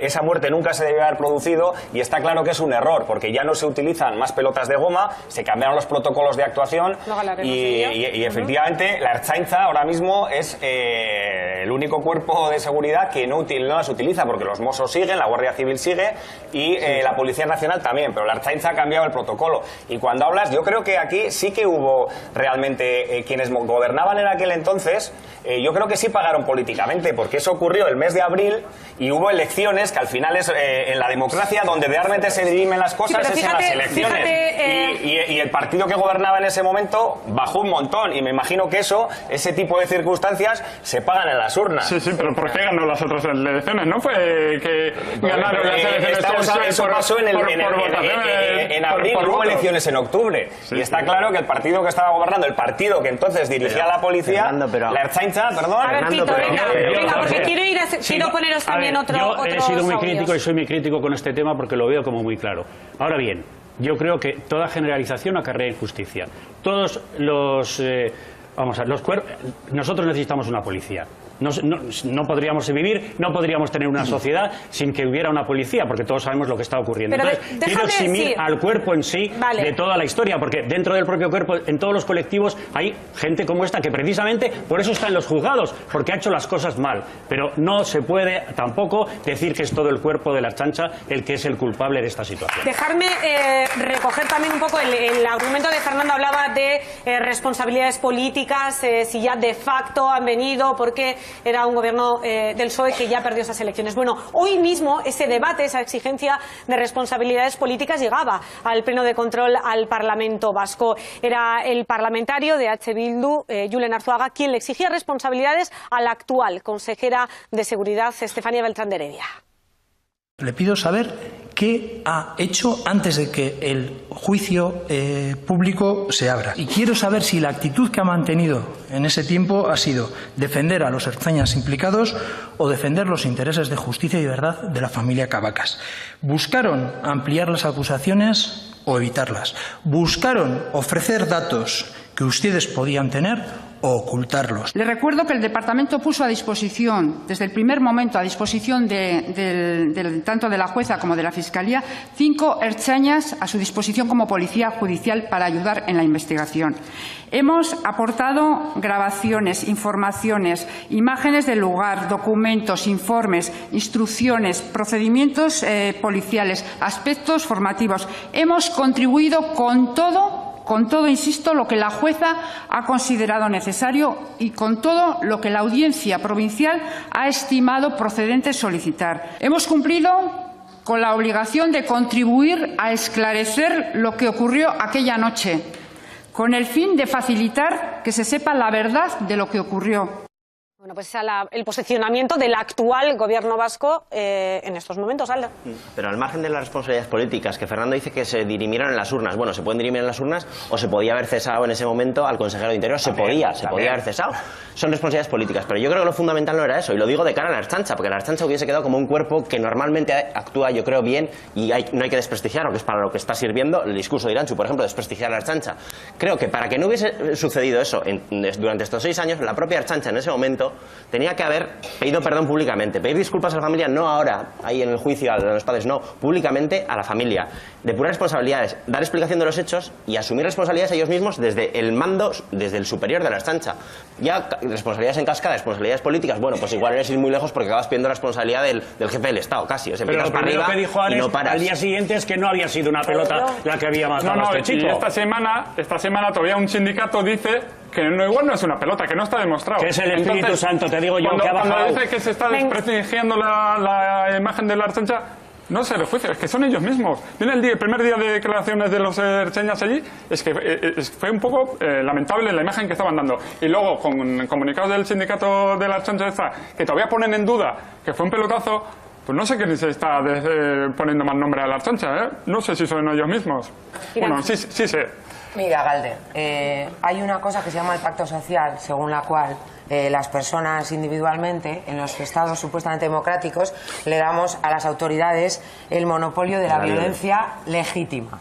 esa muerte nunca se debió haber producido, y está claro que es un error, porque ya no se utilizan más pelotas de goma, se cambiaron los protocolos de actuación y efectivamente la Ertzaintza ahora mismo es el único cuerpo de seguridad que no las utiliza, porque los Mossos siguen, la Guardia Civil sigue y la Policía Nacional también, pero la Ertzaintza ha cambiado el protocolo. Y cuando hablas, yo creo que aquí sí que hubo realmente quienes gobernaban en aquel entonces, yo creo que sí pagaron políticamente, porque eso ocurrió el mes de abril y hubo elecciones, que al final es en la democracia donde realmente se dirimen las cosas, sí, es en las elecciones. Y el partido que gobernaba en ese momento bajó un montón, y me imagino que ese tipo de circunstancias se pagan en las urnas. Sí, pero ¿por qué ganó las otras elecciones? ¿No fue que ganaron las elecciones? Eso pasó en abril, hubo elecciones en octubre. Y está claro que el partido que estaba gobernando, el partido que entonces dirigía la policía, la Ertzaintza, perdón... A ver, Tito, venga, porque quiero poneros también otro... Yo he sido muy crítico y soy muy crítico con este tema porque lo veo como muy claro. Ahora bien, yo creo que toda generalización acarrea injusticia. Todos los... nosotros necesitamos una policía. No podríamos vivir, no podríamos tener una sociedad sin que hubiera una policía, porque todos sabemos lo que está ocurriendo. Pero entonces, quiero eximir al cuerpo en sí de toda la historia, porque dentro del propio cuerpo, en todos los colectivos, hay gente como esta que precisamente por eso está en los juzgados, porque ha hecho las cosas mal. Pero no se puede tampoco decir que es todo el cuerpo de la Ertzaintza el que es el culpable de esta situación. Dejarme recoger también un poco el argumento de Fernando. Hablaba de responsabilidades políticas, si ya de facto han venido, porque era un gobierno del PSOE que ya perdió esas elecciones. Bueno, hoy mismo ese debate, esa exigencia de responsabilidades políticas llegaba al pleno de control al Parlamento Vasco. Era el parlamentario de H. Bildu, Julen Arzuaga, quien le exigía responsabilidades a la actual consejera de Seguridad, Estefanía Beltrán de Heredia. Le pido saber qué ha hecho antes de que el juicio público se abra. Y quiero saber si la actitud que ha mantenido en ese tiempo ha sido defender a los ertzainas implicados o defender los intereses de justicia y verdad de la familia Cabacas. ¿Buscaron ampliar las acusaciones o evitarlas? ¿Buscaron ofrecer datos que ustedes podían tener o ocultarlos? Le recuerdo que el Departamento puso a disposición, desde el primer momento, a disposición tanto de la jueza como de la Fiscalía, 5 ertzainas a su disposición como policía judicial para ayudar en la investigación. Hemos aportado grabaciones, informaciones, imágenes del lugar, documentos, informes, instrucciones, procedimientos policiales, aspectos formativos. Hemos contribuido con todo, insisto, lo que la jueza ha considerado necesario y con todo lo que la Audiencia Provincial ha estimado procedente solicitar. Hemos cumplido con la obligación de contribuir a esclarecer lo que ocurrió aquella noche, con el fin de facilitar que se sepa la verdad de lo que ocurrió. Bueno, pues el posicionamiento del actual gobierno vasco en estos momentos, Aldo. Pero al margen de las responsabilidades políticas, que Fernando dice que se dirimieron en las urnas. Bueno, se pueden dirimir en las urnas o se podía haber cesado en ese momento al consejero de Interior. Se podía haber cesado. Son responsabilidades políticas. Pero yo creo que lo fundamental no era eso. Y lo digo de cara a la Ertzaintza, porque la Ertzaintza hubiese quedado como un cuerpo que normalmente actúa, yo creo, bien y no hay que desprestigiarlo, que es para lo que está sirviendo el discurso de Iranchu, por ejemplo, desprestigiar a la Ertzaintza. Creo que para que no hubiese sucedido eso durante estos 6 años, la propia Ertzaintza en ese momento hecho, tenía que haber pedido perdón públicamente, pedir disculpas a la familia, no ahora, ahí en el juicio a los padres, no, públicamente a la familia, depurar responsabilidades, dar explicación de los hechos y asumir responsabilidades ellos mismos desde el mando, desde el superior de la Ertzaintza. Ya responsabilidades en cascada, responsabilidades políticas, bueno, pues igual eres ir muy lejos porque acabas pidiendo la responsabilidad del jefe del Estado, casi. O sea, pero lo primero que dijo Ares al día siguiente es que no había sido una pelota la que había matado a este chico. Y esta semana todavía un sindicato dice que igual no es una pelota, que no está demostrado. Que es el Espíritu Santo, te digo yo, que ha bajado. Cuando dice que se está desprestigiando la imagen de la Ertzaintza, no se refuerza, es que son ellos mismos. Viene el primer día de declaraciones de los ertzainas allí, es que fue un poco lamentable la imagen que estaban dando. Y luego, con comunicados del sindicato de la Ertzaintza que todavía ponen en duda que fue un pelotazo, pues no sé quién se está poniendo mal nombre a la Ertzaintza, ¿eh? No sé si son ellos mismos. Bueno, sí sé. Mira, Galder, hay una cosa que se llama el pacto social, según la cual las personas individualmente, en los estados supuestamente democráticos, le damos a las autoridades el monopolio de la violencia legítima,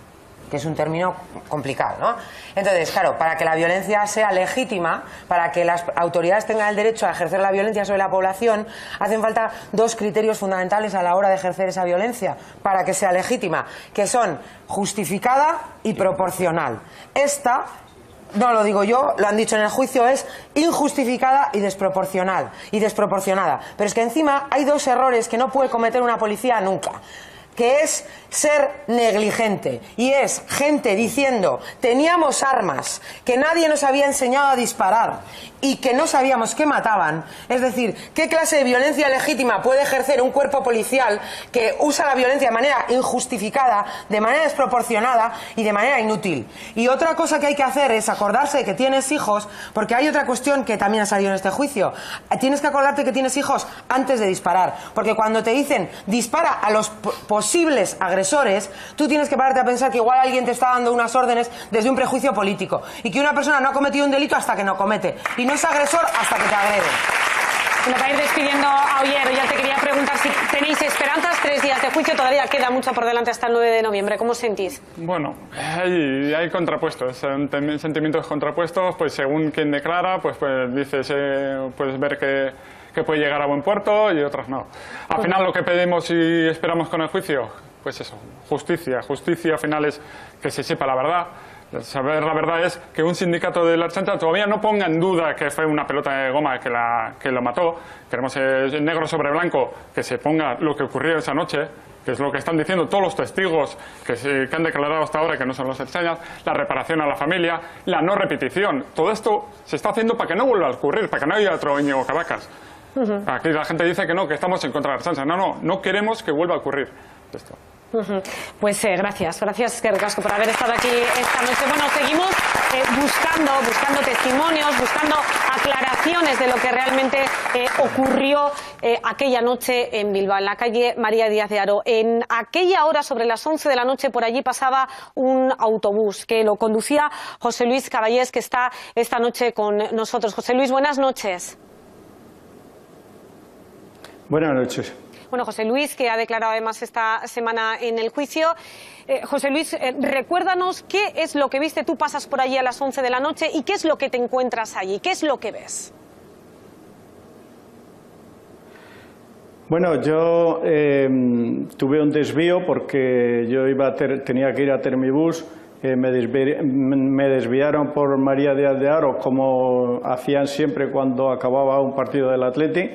que es un término complicado, ¿no? Entonces, claro, para que la violencia sea legítima, para que las autoridades tengan el derecho a ejercer la violencia sobre la población, hacen falta dos criterios fundamentales a la hora de ejercer esa violencia para que sea legítima, que son justificada y proporcional. Esta, no lo digo yo, lo han dicho en el juicio, es injustificada y desproporcionada. Pero es que encima hay dos errores que no puede cometer una policía nunca, que es ser negligente, y es gente diciendo teníamos armas, que nadie nos había enseñado a disparar y que no sabíamos que mataban. Es decir, ¿qué clase de violencia legítima puede ejercer un cuerpo policial que usa la violencia de manera injustificada, de manera desproporcionada y de manera inútil? Y otra cosa que hay que hacer es acordarse de que tienes hijos, porque hay otra cuestión que también ha salido en este juicio. Tienes que acordarte que tienes hijos antes de disparar, porque cuando te dicen dispara a los posibles agresores, tú tienes que pararte a pensar que igual alguien te está dando unas órdenes desde un prejuicio político y que una persona no ha cometido un delito hasta que no comete y no es agresor hasta que te agrede. Bueno, para ir despidiendo a Ollero, ya te quería preguntar si tenéis esperanzas, 3 días de juicio, todavía queda mucho por delante hasta el 9 de noviembre. ¿Cómo os sentís? Bueno, hay contrapuestos, sentimientos contrapuestos, pues según quien declara, pues dices, puedes ver que puede llegar a buen puerto y otras no. Al final lo que pedimos y esperamos con el juicio, pues eso, justicia. Justicia al final es que se sepa la verdad. Saber la verdad es que un sindicato de la Ertzaintza todavía no ponga en duda que fue una pelota de goma que lo mató. Queremos negro sobre blanco que se ponga lo que ocurrió esa noche, que es lo que están diciendo todos los testigos que han declarado hasta ahora que no son los ertzainas, la reparación a la familia, la no repetición. Todo esto se está haciendo para que no vuelva a ocurrir, para que no haya otro Íñigo Cabacas. Aquí la gente dice que no, que estamos en contra de la Ertzaintza. No queremos que vuelva a ocurrir esto. Pues gracias Eskerrik asko por haber estado aquí esta noche. Bueno, seguimos buscando testimonios, buscando aclaraciones de lo que realmente ocurrió aquella noche en Bilbao, en la calle María Díaz de Haro. En aquella hora, sobre las 11 de la noche, por allí pasaba un autobús que lo conducía José Luis Caballés, que está esta noche con nosotros. José Luis, buenas noches. Buenas noches. Bueno, José Luis, que ha declarado además esta semana en el juicio. José Luis, recuérdanos qué es lo que viste. Tú pasas por allí a las 11 de la noche y qué es lo que te encuentras allí, qué es lo que ves. Bueno, yo tuve un desvío porque yo tenía que ir a Termibus. Me desviaron por María Díaz de Haro, como hacían siempre cuando acababa un partido del Atleti.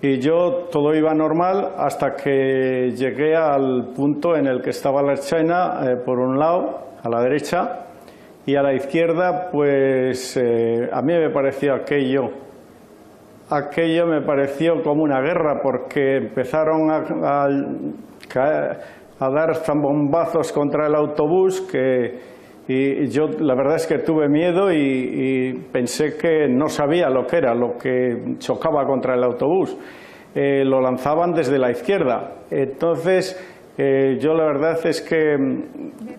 Y yo todo iba normal hasta que llegué al punto en el que estaba la Ertzaina, por un lado, a la derecha, y a la izquierda, pues a mí me pareció aquello me pareció como una guerra, porque empezaron a dar zambombazos contra el autobús y yo la verdad es que tuve miedo y pensé que no sabía lo que era, lo que chocaba contra el autobús. Lo lanzaban desde la izquierda. Entonces yo la verdad es que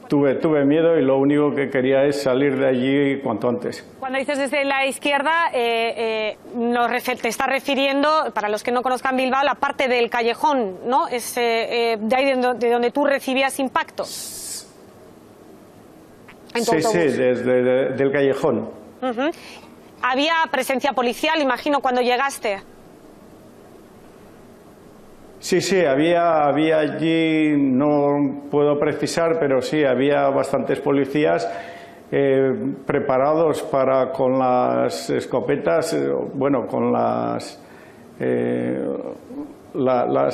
tuve miedo y lo único que quería es salir de allí cuanto antes. Cuando dices desde la izquierda, te estás refiriendo, para los que no conozcan Bilbao, la parte del callejón, ¿no? Es de ahí de donde tú recibías impacto. Sí, desde del callejón. ¿Había presencia policial, imagino, cuando llegaste? Sí, sí, había allí, no puedo precisar, pero sí, había bastantes policías preparados con las escopetas, bueno, con las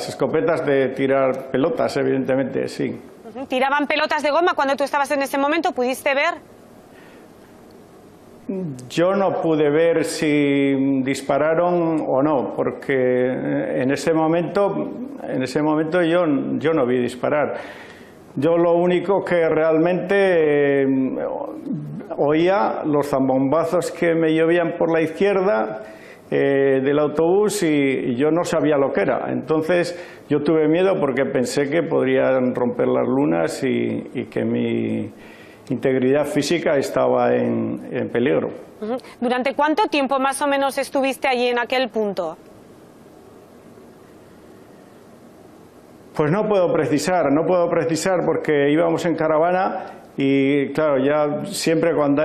escopetas de tirar pelotas, evidentemente, sí. ¿Tiraban pelotas de goma cuando tú estabas en ese momento? ¿Pudiste ver? Yo no pude ver si dispararon o no, porque en ese momento yo no vi disparar. Yo lo único que realmente oía los zambombazos que me llovían por la izquierda del autobús y yo no sabía lo que era. Entonces yo tuve miedo porque pensé que podrían romper las lunas y que mi integridad física estaba en peligro. ¿Durante cuánto tiempo más o menos estuviste allí en aquel punto? Pues no puedo precisar porque íbamos en caravana y claro, ya siempre cuando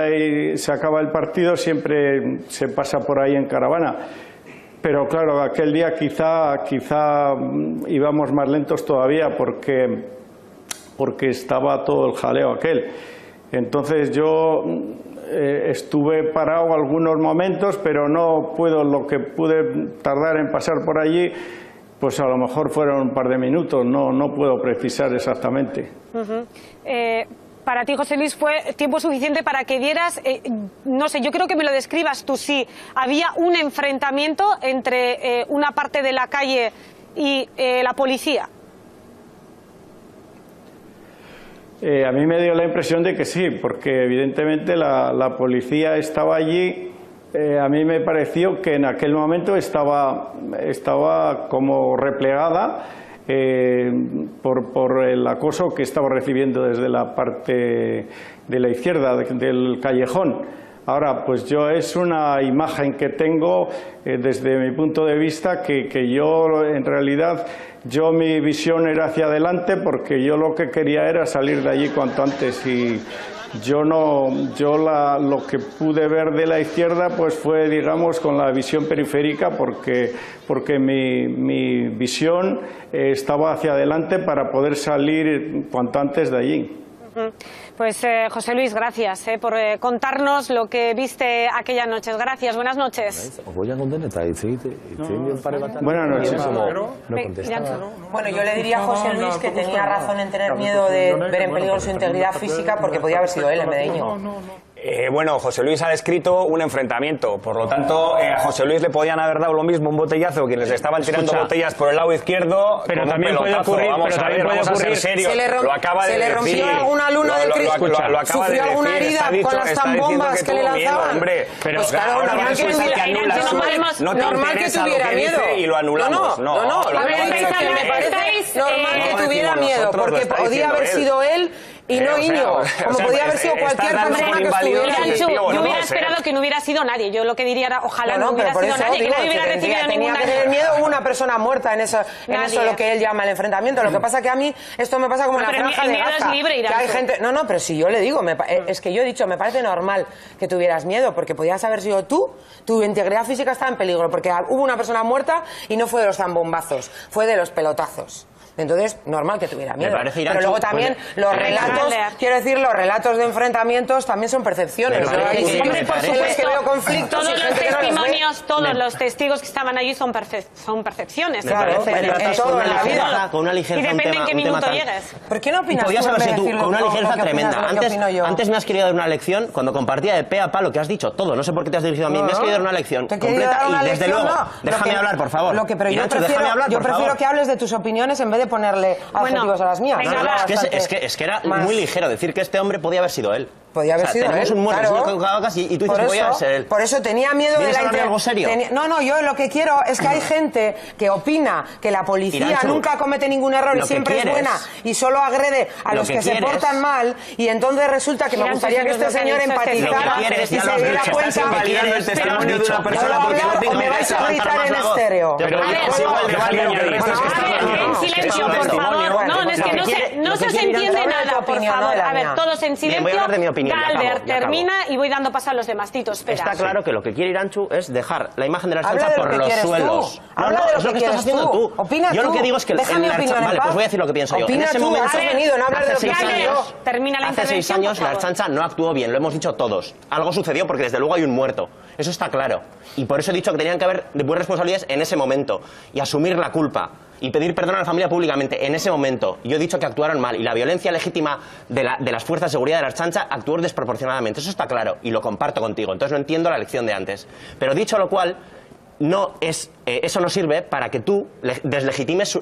se acaba el partido siempre se pasa por ahí en caravana. Pero claro, aquel día quizá íbamos más lentos todavía porque estaba todo el jaleo aquel. Entonces yo estuve parado algunos momentos, pero no puedo, lo que pude tardar en pasar por allí, pues a lo mejor fueron un par de minutos, no puedo precisar exactamente. Para ti, José Luis, ¿fue tiempo suficiente para que dieras, no sé, yo creo que me lo describas tú, sí, había un enfrentamiento entre una parte de la calle y la policía? A mí me dio la impresión de que sí, porque evidentemente la policía estaba allí. A mí me pareció que en aquel momento estaba como replegada por el acoso que estaba recibiendo desde la parte de la izquierda del callejón. Ahora, pues yo es una imagen que tengo desde mi punto de vista que yo en realidad mi visión era hacia adelante porque yo lo que quería era salir de allí cuanto antes y lo que pude ver de la izquierda pues fue, digamos, con la visión periférica porque mi visión estaba hacia adelante para poder salir cuanto antes de allí. Pues José Luis, gracias por contarnos lo que viste aquella noche. Gracias, buenas noches. Buenas noches. Bueno, yo le diría a José Luis que tenía razón en tener miedo de ver en peligro su integridad física porque podía haber sido él el medeño. Bueno, José Luis ha descrito un enfrentamiento, por lo tanto a José Luis le podían haber dado lo mismo un botellazo quienes le estaban tirando botellas por el lado izquierdo. Pero también puede ocurrir, vamos a ser serios. ¿Se le rompió alguna luna del Cristo? ¿Sufrió alguna herida con las zambombas que le lanzaban? Pues claro, normal que tuviera miedo. Y lo anulamos. No, me parece normal que tuviera miedo, porque podía haber sido él y no Íñigo, como podía haber sido cualquier persona que estuviera. Yo hubiera esperado que no hubiera sido nadie. Yo lo que diría era, ojalá no hubiera sido nadie, que nadie hubiera recibido ninguna. Tenía que tener miedo, hubo una persona muerta en eso lo que él llama el enfrentamiento. Lo que pasa que a mí esto me pasa como en la franja de Gaza, que hay gente. No, pero si yo le digo, es que yo he dicho, me parece normal que tuvieras miedo, porque podías haber sido tú, tu integridad física estaba en peligro, porque hubo una persona muerta y no fue de los zambombazos, fue de los pelotazos. Entonces, normal que tuviera miedo. Pero luego también los relatos, quiero decir, los relatos de enfrentamientos también son percepciones. Hombre, por supuesto, que veo conflictos todos los testimonios, todos los testigos que estaban allí son percepciones. Claro, en todo en la vida. Con una ligereza, y depende en qué minuto llegues. ¿Por qué no opinas podías haber sido tú con una ligereza tremenda. Antes me has querido dar una lección cuando compartía de pe a pa lo que has dicho todo. No sé por qué te has dirigido a mí. Me has querido dar una lección completa y desde luego, déjame hablar, por favor. Yo prefiero que hables de tus opiniones en vez de ponerle adjetivos a las mías. Es que era muy ligero decir que este hombre podía haber sido él. Podía haber sido tenemos él, un muerto, claro. señor Cabacas, y tú dices que podía ser él. Por eso tenía miedo de la algo serio? No, yo lo que quiero es que hay gente que opina que la policía Iranchu, nunca comete ningún error y siempre es buena y solo agrede a los que se portan mal, y entonces resulta que me gustaría que este señor empatizara y se diera cuenta. El testimonio de una persona porque o me vais a gritar en estéreo. En silencio, por favor. No, es que no se entiende nada, por favor. A ver, todos en silencio. opinión. Galder, termina y voy dando paso a los demás. Tito, espera. Está claro que lo que quiere Iranchu es dejar la imagen de la Ertzaintza por los suelos. Habla de lo que estás haciendo tú. Opina tú. Yo lo que digo es que Déjame opinar en vale, paz. pues voy a decir lo que pienso yo. En ese momento, has venido, no hablas de lo que hace 6 años, termina la hace 6 años la Ertzaintza no actuó bien, lo hemos dicho todos. Algo sucedió porque desde luego hay un muerto. Eso está claro. Y por eso he dicho que tenían que haber buenas responsabilidades en ese momento y asumir la culpa y pedir perdón a la familia públicamente en ese momento. Yo he dicho que actuaron mal y la violencia legítima de las fuerzas de seguridad de la Ertzaintza actuó desproporcionadamente. Eso está claro y lo comparto contigo. Entonces no entiendo la lección de antes. Pero dicho lo cual, eso no sirve para que tú deslegitimes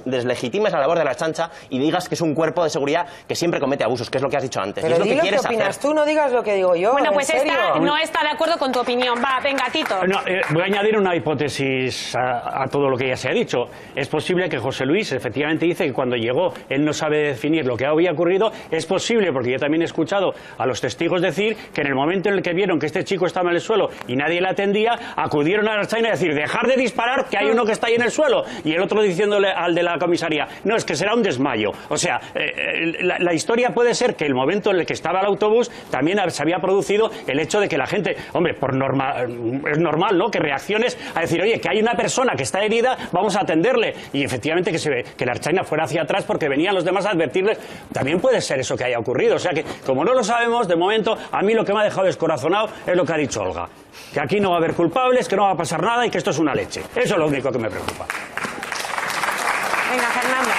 la labor de la Ertzaintza y digas que es un cuerpo de seguridad que siempre comete abusos, que es lo que has dicho antes. Pero y es lo di que quieres opinas hacer. tú, no digas lo que digo yo. Bueno, pues ¿en serio? esta no está de acuerdo con tu opinión. Va, venga, Tito. No, voy a añadir una hipótesis a todo lo que ya se ha dicho. Es posible que José Luis efectivamente dice que cuando llegó él no sabe definir lo que había ocurrido. Es posible, porque yo también he escuchado a los testigos decir que en el momento en el que vieron que este chico estaba en el suelo y nadie le atendía, acudieron a la Ertzaintza a decir, dejar de disparar, que hay uno que está ahí en el suelo. Y el otro diciéndole al de la comisaría, no, es que será un desmayo. O sea, la historia puede ser que el momento en el que estaba el autobús también se había producido el hecho de que la gente, hombre, es normal, ¿no?, que reacciones a decir, oye, que hay una persona que está herida, vamos a atenderle. Y efectivamente que la Ertzaintza fuera hacia atrás porque venían los demás a advertirles. También puede ser eso que haya ocurrido. O sea que, como no lo sabemos, de momento, a mí lo que me ha dejado descorazonado es lo que ha dicho Olga. Que aquí no va a haber culpables, que no va a pasar nada y que esto es una leche. Eso es lo único que me preocupa. Venga, Fernando.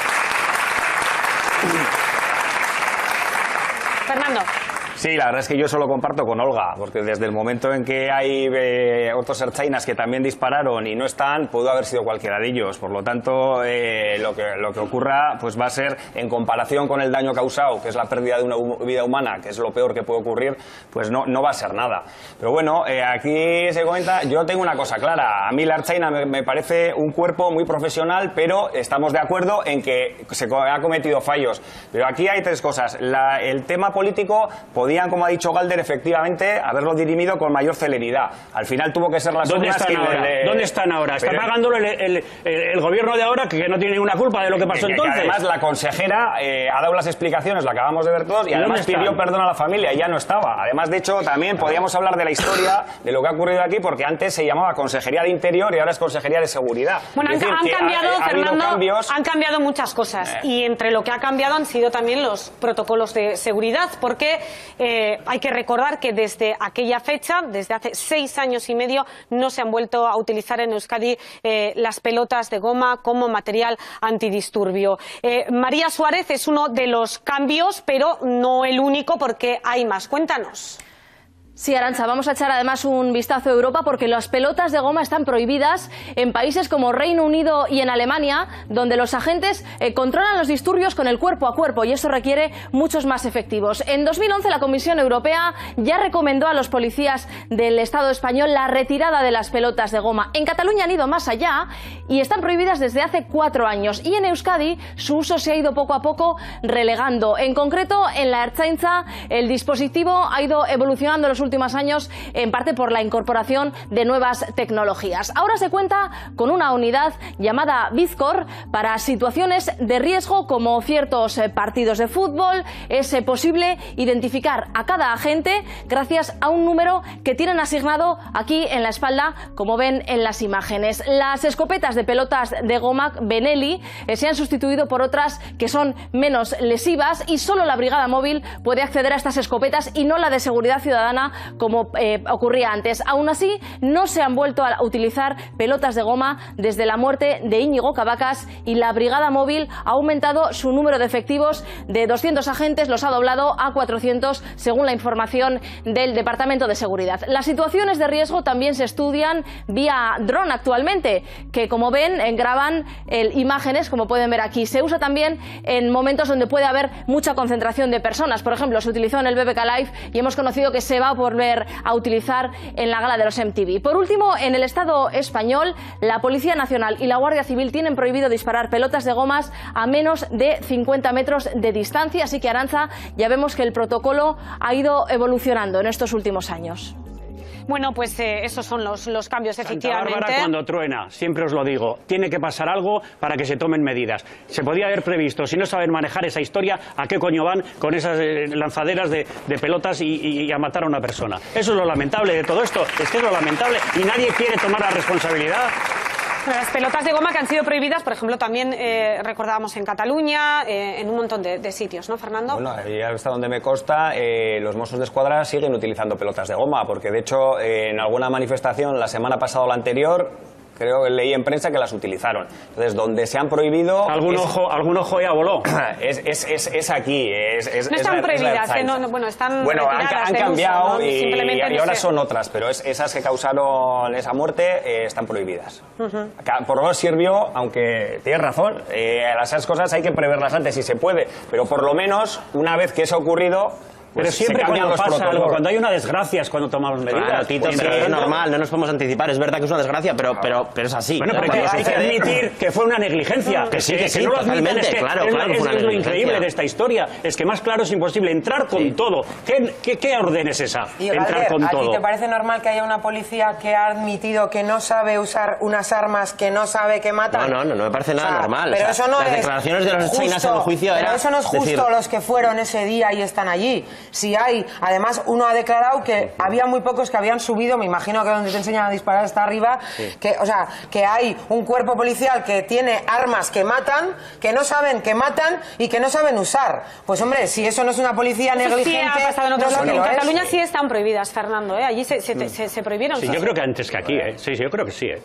Fernando. Sí, la verdad es que yo solo comparto con Olga, porque desde el momento en que hay otros ertzainas que también dispararon y no están, pudo haber sido cualquiera de ellos. Por lo tanto, lo que ocurra pues va a ser, en comparación con el daño causado, que es la pérdida de una vida humana, que es lo peor que puede ocurrir, pues no va a ser nada. Pero bueno, aquí se comenta, yo tengo una cosa clara, a mí la Ertzaina me parece un cuerpo muy profesional, pero estamos de acuerdo en que se ha cometido fallos. Pero aquí hay tres cosas. El tema político podían, como ha dicho Galder, efectivamente haberlo dirimido con mayor celeridad. Al final tuvo que ser las ¿Dónde urnas están ahora? ¿Dónde están ahora? ¿Está pagándolo el gobierno de ahora, que no tiene ninguna culpa de lo que pasó entonces? Además, la consejera ha dado las explicaciones, lo acabamos de ver todos, y además pidió perdón a la familia, y ya no estaba. Además, de hecho, también podríamos hablar de la historia de lo que ha ocurrido aquí, porque antes se llamaba Consejería de Interior y ahora es Consejería de Seguridad. Bueno, es decir, han cambiado, Fernando, cambios. han cambiado muchas cosas, y entre lo que ha cambiado han sido también los protocolos de seguridad, porque hay que recordar que desde aquella fecha, desde hace 6 años y medio, no se han vuelto a utilizar en Euskadi las pelotas de goma como material antidisturbio. María Suárez es uno de los cambios, pero no el único, porque hay más. Cuéntanos. Sí, Arantxa, vamos a echar además un vistazo a Europa, porque las pelotas de goma están prohibidas en países como Reino Unido y en Alemania, donde los agentes controlan los disturbios con el cuerpo a cuerpo, y eso requiere muchos más efectivos. En 2011 la Comisión Europea ya recomendó a los policías del Estado español la retirada de las pelotas de goma. En Cataluña han ido más allá y están prohibidas desde hace 4 años. Y en Euskadi su uso se ha ido poco a poco relegando. En concreto, en la Ertzaintza el dispositivo ha ido evolucionando en los últimos años, en parte por la incorporación de nuevas tecnologías. Ahora se cuenta con una unidad llamada Bizkor para situaciones de riesgo como ciertos partidos de fútbol. Es posible identificar a cada agente gracias a un número que tienen asignado aquí en la espalda, como ven en las imágenes. Las escopetas de pelotas de goma Benelli se han sustituido por otras que son menos lesivas, y solo la brigada móvil puede acceder a estas escopetas y no la de seguridad ciudadana como ocurría antes. Aún así, no se han vuelto a utilizar pelotas de goma desde la muerte de Íñigo Cabacas, y la brigada móvil ha aumentado su número de efectivos de 200 agentes, los ha doblado a 400 según la información del Departamento de Seguridad. Las situaciones de riesgo también se estudian vía dron actualmente, que como ven graban imágenes, como pueden ver aquí. Se usa también en momentos donde puede haber mucha concentración de personas. Por ejemplo, se utilizó en el BBK Live y hemos conocido que se va a volver a utilizar en la gala de los MTV. Por último, en el Estado español, la Policía Nacional y la Guardia Civil tienen prohibido disparar pelotas de gomas a menos de 50 metros de distancia, así que, Arantxa, ya vemos que el protocolo ha ido evolucionando en estos últimos años. Bueno, pues esos son los cambios, Santa efectivamente. Bárbara cuando truena, siempre os lo digo, tiene que pasar algo para que se tomen medidas. Se podía haber previsto, si no saben manejar esa historia, ¿a qué coño van con esas lanzaderas de pelotas y a matar a una persona? Eso es lo lamentable de todo esto, es que es lo lamentable y nadie quiere tomar la responsabilidad. Las pelotas de goma que han sido prohibidas, por ejemplo, también recordábamos en Cataluña, en un montón de sitios, ¿no, Fernando? Bueno, y hasta donde me consta, los Mossos de Escuadra siguen utilizando pelotas de goma, porque de hecho en alguna manifestación la semana pasada o la anterior, creo que leí en prensa que las utilizaron. Entonces, donde se han prohibido... Algún ojo ya voló. Es aquí. No están prohibidas, están han cambiado uso, ¿no? y ahora son otras, pero esas que causaron esa muerte están prohibidas. Por lo menos sirvió, aunque tienes razón, esas cosas hay que preverlas antes si se puede, pero por lo menos, una vez que eso ha ocurrido... Pero pues siempre cuando pasa algo, cuando hay una desgracia es cuando tomamos medidas. Claro, Tito, es normal, no nos podemos anticipar. Es verdad que es una desgracia, pero es así. Bueno, pero hay que admitir que fue una negligencia. Que sí, no lo admiten, es que claro, es lo increíble de esta historia. Es que más claro es imposible entrar con todo. ¿Qué orden es esa? Y entrar con ¿a todo. ti te parece normal que haya una policía que ha admitido que no sabe usar unas armas que no sabe que matan? No me parece nada normal. Pero eso no las es declaraciones de los Chainas en el juicio pero era eso no es justo los que fueron ese día y están allí. Si hay... Además, uno ha declarado que había muy pocos que habían subido, me imagino que donde te enseñan a disparar está arriba, que hay un cuerpo policial que tiene armas que matan, que no saben que matan y que no saben usar. Pues hombre, si eso no es una policía negligente... Sí, ha pasado en otros no sitios. En Cataluña es. sí están prohibidas, Fernando, ¿eh? Allí se prohibieron. Sí, yo creo que antes que aquí, ¿eh? Sí, yo creo que sí, ¿eh?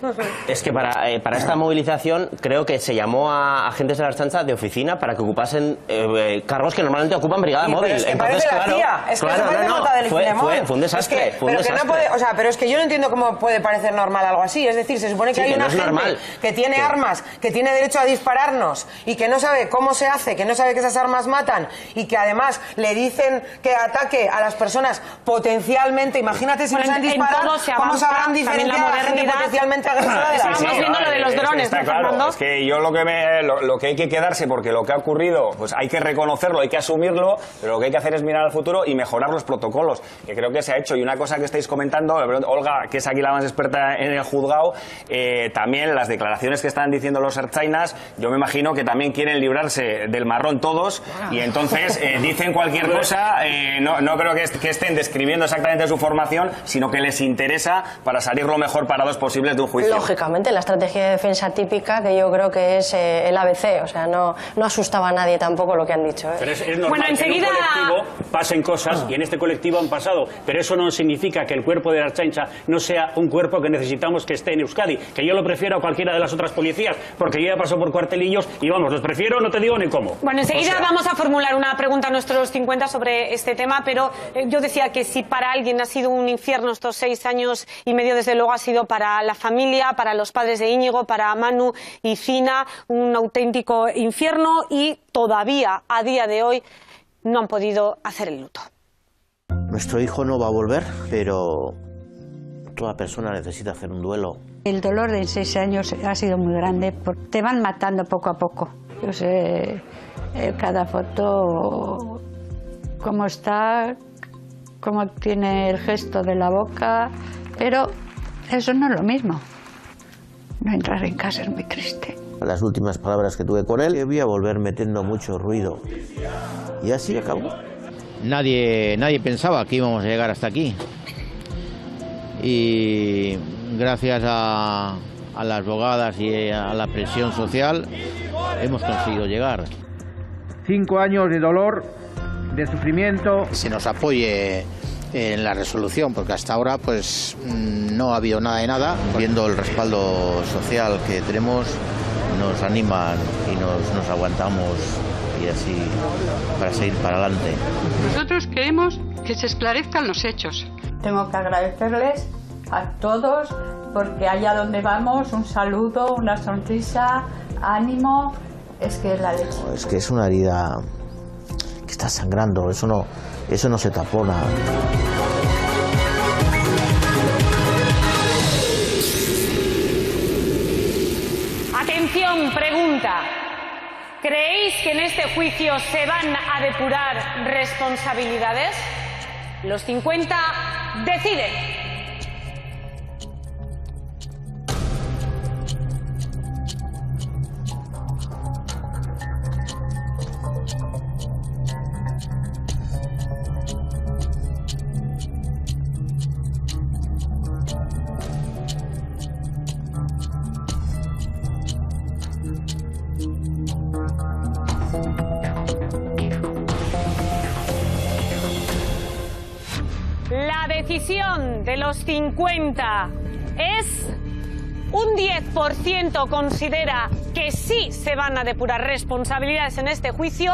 Es que para esta movilización creo que se llamó a agentes de la Ertzaintza de oficina para que ocupasen cargos que normalmente ocupan brigada móvil. Pero es que parece la CIA, es que fue un desastre. Pero es que yo no entiendo cómo puede parecer normal algo así. Es decir, se supone que hay una gente que tiene armas, que tiene derecho a dispararnos y que no sabe cómo se hace, que no sabe que esas armas matan y que además le dicen que ataque a las personas potencialmente. Imagínate si no saben disparar, ¿cómo sabrán diferenciar a la gente potencialmente agresora de la Estamos viendo lo de los drones, está claro. Es que yo lo que hay que quedarse, porque lo que ha ocurrido, pues hay que reconocerlo, hay que asumirlo, pero lo que hay que hacer es mirar al futuro y mejorar los protocolos, que creo que se ha hecho. Y una cosa que estáis comentando, Olga, que es aquí la más experta en el juzgado, también las declaraciones que están diciendo los ertzainas, yo me imagino que también quieren librarse del marrón todos y entonces dicen cualquier cosa, no creo que estén describiendo exactamente su formación, sino que les interesa para salir lo mejor parados posibles de un juicio. Lógicamente, la estrategia de defensa típica, que yo creo que es el ABC, o sea, no asustaba a nadie tampoco lo que han dicho. Pero es normal que en un colectivo pasen cosas y en este colectivo han pasado, pero eso no significa que el cuerpo de la Ertzaintza no sea un cuerpo que necesitamos que esté en Euskadi, que yo lo prefiero a cualquiera de las otras policías, porque yo ya paso por cuartelillos y vamos, los prefiero, no te digo ni cómo. Bueno, enseguida vamos a formular una pregunta a nuestros 50 sobre este tema, pero yo decía que si para alguien ha sido un infierno estos 6 años y medio, desde luego ha sido para la familia, para los padres de Íñigo, para Manu y Fina, un auténtico infierno, y todavía a día de hoy no han podido hacer el luto. Nuestro hijo no va a volver, pero toda persona necesita hacer un duelo. El dolor de 6 años ha sido muy grande, porque te van matando poco a poco. Yo sé cada foto cómo está, cómo tiene el gesto de la boca, pero eso no es lo mismo. No entrar en casa es muy triste. Las últimas palabras que tuve con él, que voy a volver metiendo mucho ruido. Y así acabó. Nadie pensaba que íbamos a llegar hasta aquí. Y gracias a las bogadas y a la presión social hemos conseguido llegar. 5 años de dolor, de sufrimiento. Se nos apoye en la resolución, porque hasta ahora pues no ha habido nada de nada. Viendo el respaldo social que tenemos, nos animan y nos aguantamos, y así para seguir para adelante. Nosotros queremos que se esclarezcan los hechos. Tengo que agradecerles a todos, porque allá donde vamos, un saludo, una sonrisa, ánimo, es que es la leche. Es que es una herida que está sangrando, eso no se tapona. Atención, pregunta. ¿Creéis que en este juicio se van a depurar responsabilidades? Los 50 deciden. decisión de los 50 es: un 10% considera que sí se van a depurar responsabilidades en este juicio,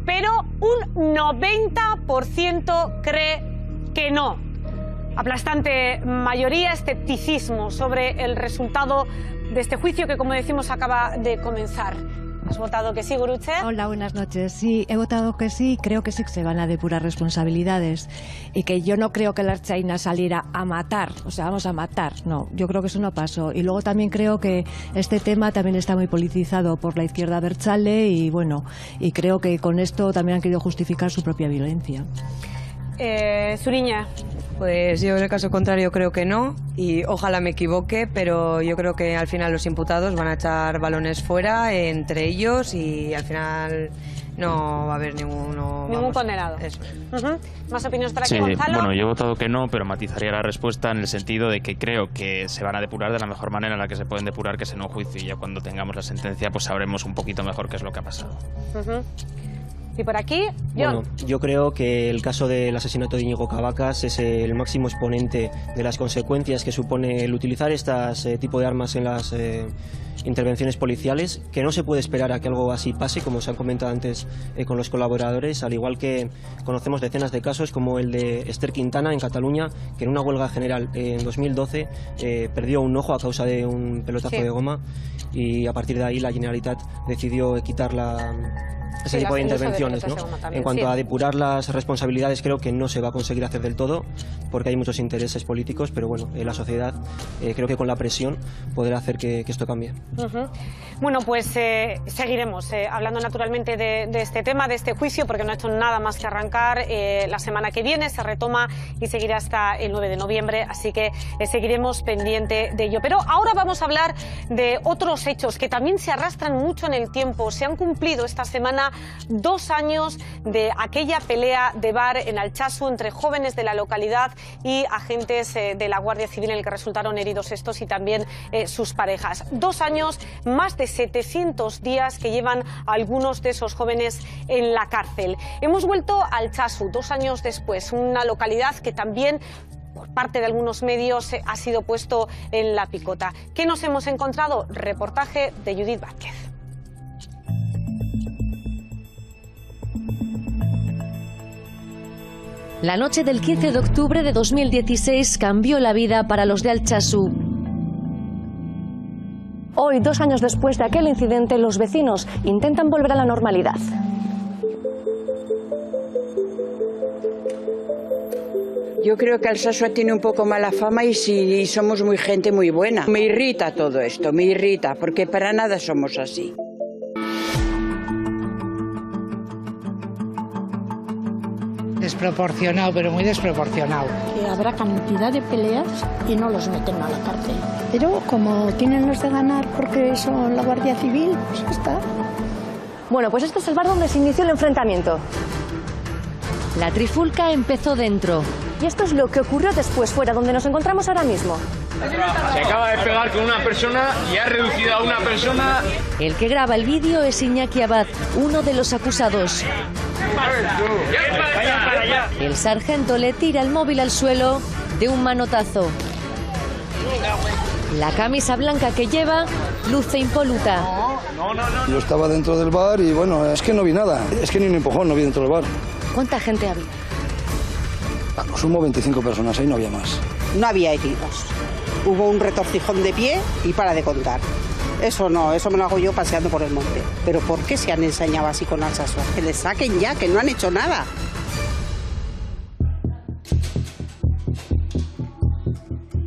pero un 90% cree que no. Aplastante mayoría, escepticismo sobre el resultado de este juicio que, como decimos, acaba de comenzar. ¿Has votado que sí, Gurutze? Hola, buenas noches. Sí, he votado que sí. Creo que sí que se van a depurar responsabilidades y que yo no creo que la Ertzaintza saliera a matar. O sea, vamos a matar. No, yo creo que eso no pasó. Y luego también creo que este tema también está muy politizado por la izquierda abertzale y bueno, y creo que con esto también han querido justificar su propia violencia. Zuriña. Pues yo en el caso contrario creo que no y ojalá me equivoque, pero yo creo que al final los imputados van a echar balones fuera entre ellos y al final no va a haber ningún condenado. Eso. ¿Más opiniones para aquí, Sí, Gonzalo? bueno, yo he votado que no, pero matizaría la respuesta en el sentido de que creo que se van a depurar de la mejor manera en la que se pueden depurar, que es en un juicio, y ya cuando tengamos la sentencia pues sabremos un poquito mejor qué es lo que ha pasado. Y por aquí, Bueno, yo creo que el caso del asesinato de Íñigo Cabacas es el máximo exponente de las consecuencias que supone el utilizar este tipo de armas en las intervenciones policiales, que no se puede esperar a que algo así pase, como se han comentado antes con los colaboradores, al igual que conocemos decenas de casos como el de Esther Quintana en Cataluña, que en una huelga general en 2012 perdió un ojo a causa de un pelotazo de goma, y a partir de ahí la Generalitat decidió quitar ese tipo de intervenciones, ¿no? En cuanto a depurar las responsabilidades, creo que no se va a conseguir hacer del todo porque hay muchos intereses políticos, pero bueno, la sociedad creo que con la presión podrá hacer que esto cambie. Bueno, pues seguiremos hablando naturalmente de este tema, de este juicio, porque no ha hecho nada más que arrancar. La semana que viene se retoma y seguirá hasta el 9 de noviembre, así que seguiremos pendiente de ello. Pero ahora vamos a hablar de otros hechos que también se arrastran mucho en el tiempo. Se han cumplido esta semana 2 años de aquella pelea de bar en Altsasu entre jóvenes de la localidad y agentes de la Guardia Civil, en el que resultaron heridos estos y también sus parejas. 2 años, más de 700 días que llevan algunos de esos jóvenes en la cárcel. Hemos vuelto a Altsasu 2 años después, una localidad que también por parte de algunos medios ha sido puesto en la picota. ¿Qué nos hemos encontrado? Reportaje de Judith Vázquez. La noche del 15 de octubre de 2016 cambió la vida para los de Altsasu. Hoy, 2 años después de aquel incidente, los vecinos intentan volver a la normalidad. Yo creo que Altsasu tiene un poco mala fama y somos gente muy buena. Me irrita todo esto, me irrita, porque para nada somos así. Desproporcionado, pero muy desproporcionado. Que habrá cantidad de peleas y no los meten a la cárcel. Pero como tienen los de ganar porque son la Guardia Civil, pues ya está. Bueno, pues este es el bar donde se inició el enfrentamiento. La trifulca empezó dentro. Y esto es lo que ocurrió después, fuera, donde nos encontramos ahora mismo. Se acaba de pegar con una persona y ha reducido a una persona. El que graba el vídeo es Iñaki Abad, uno de los acusados. El sargento le tira el móvil al suelo de un manotazo. La camisa blanca que lleva luce impoluta. Yo estaba dentro del bar y bueno, es que no vi nada. Es que ni un empujón no vi dentro del bar. ¿Cuánta gente había? Sumo 25 personas, ahí no había más. No había heridos. Hubo un retorcijón de pie y para de contar. Eso no, eso me lo hago yo paseando por el monte. Pero ¿por qué se han ensañado así con Altsasu? Que les saquen ya, que no han hecho nada.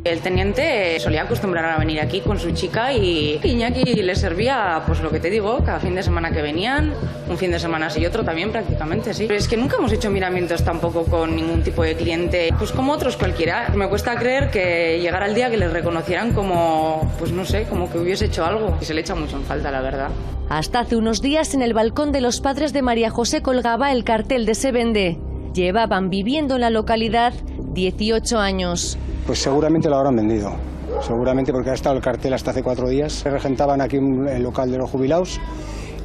El teniente solía acostumbrar a venir aquí con su chica y Iñaki le servía, pues lo que te digo, cada fin de semana que venían, un fin de semana sí y otro también prácticamente, sí. Pero es que nunca hemos hecho miramientos tampoco con ningún tipo de cliente, pues como otros cualquiera. Me cuesta creer que llegara el día que les reconocieran como, pues no sé, como que hubiese hecho algo. Y se le echa mucho en falta, la verdad. Hasta hace unos días en el balcón de los padres de María José colgaba el cartel de Se Vende. Llevaban viviendo en la localidad 18 años. Pues seguramente lo habrán vendido, seguramente porque ha estado el cartel hasta hace 4 días. Se regentaban aquí el local de los jubilados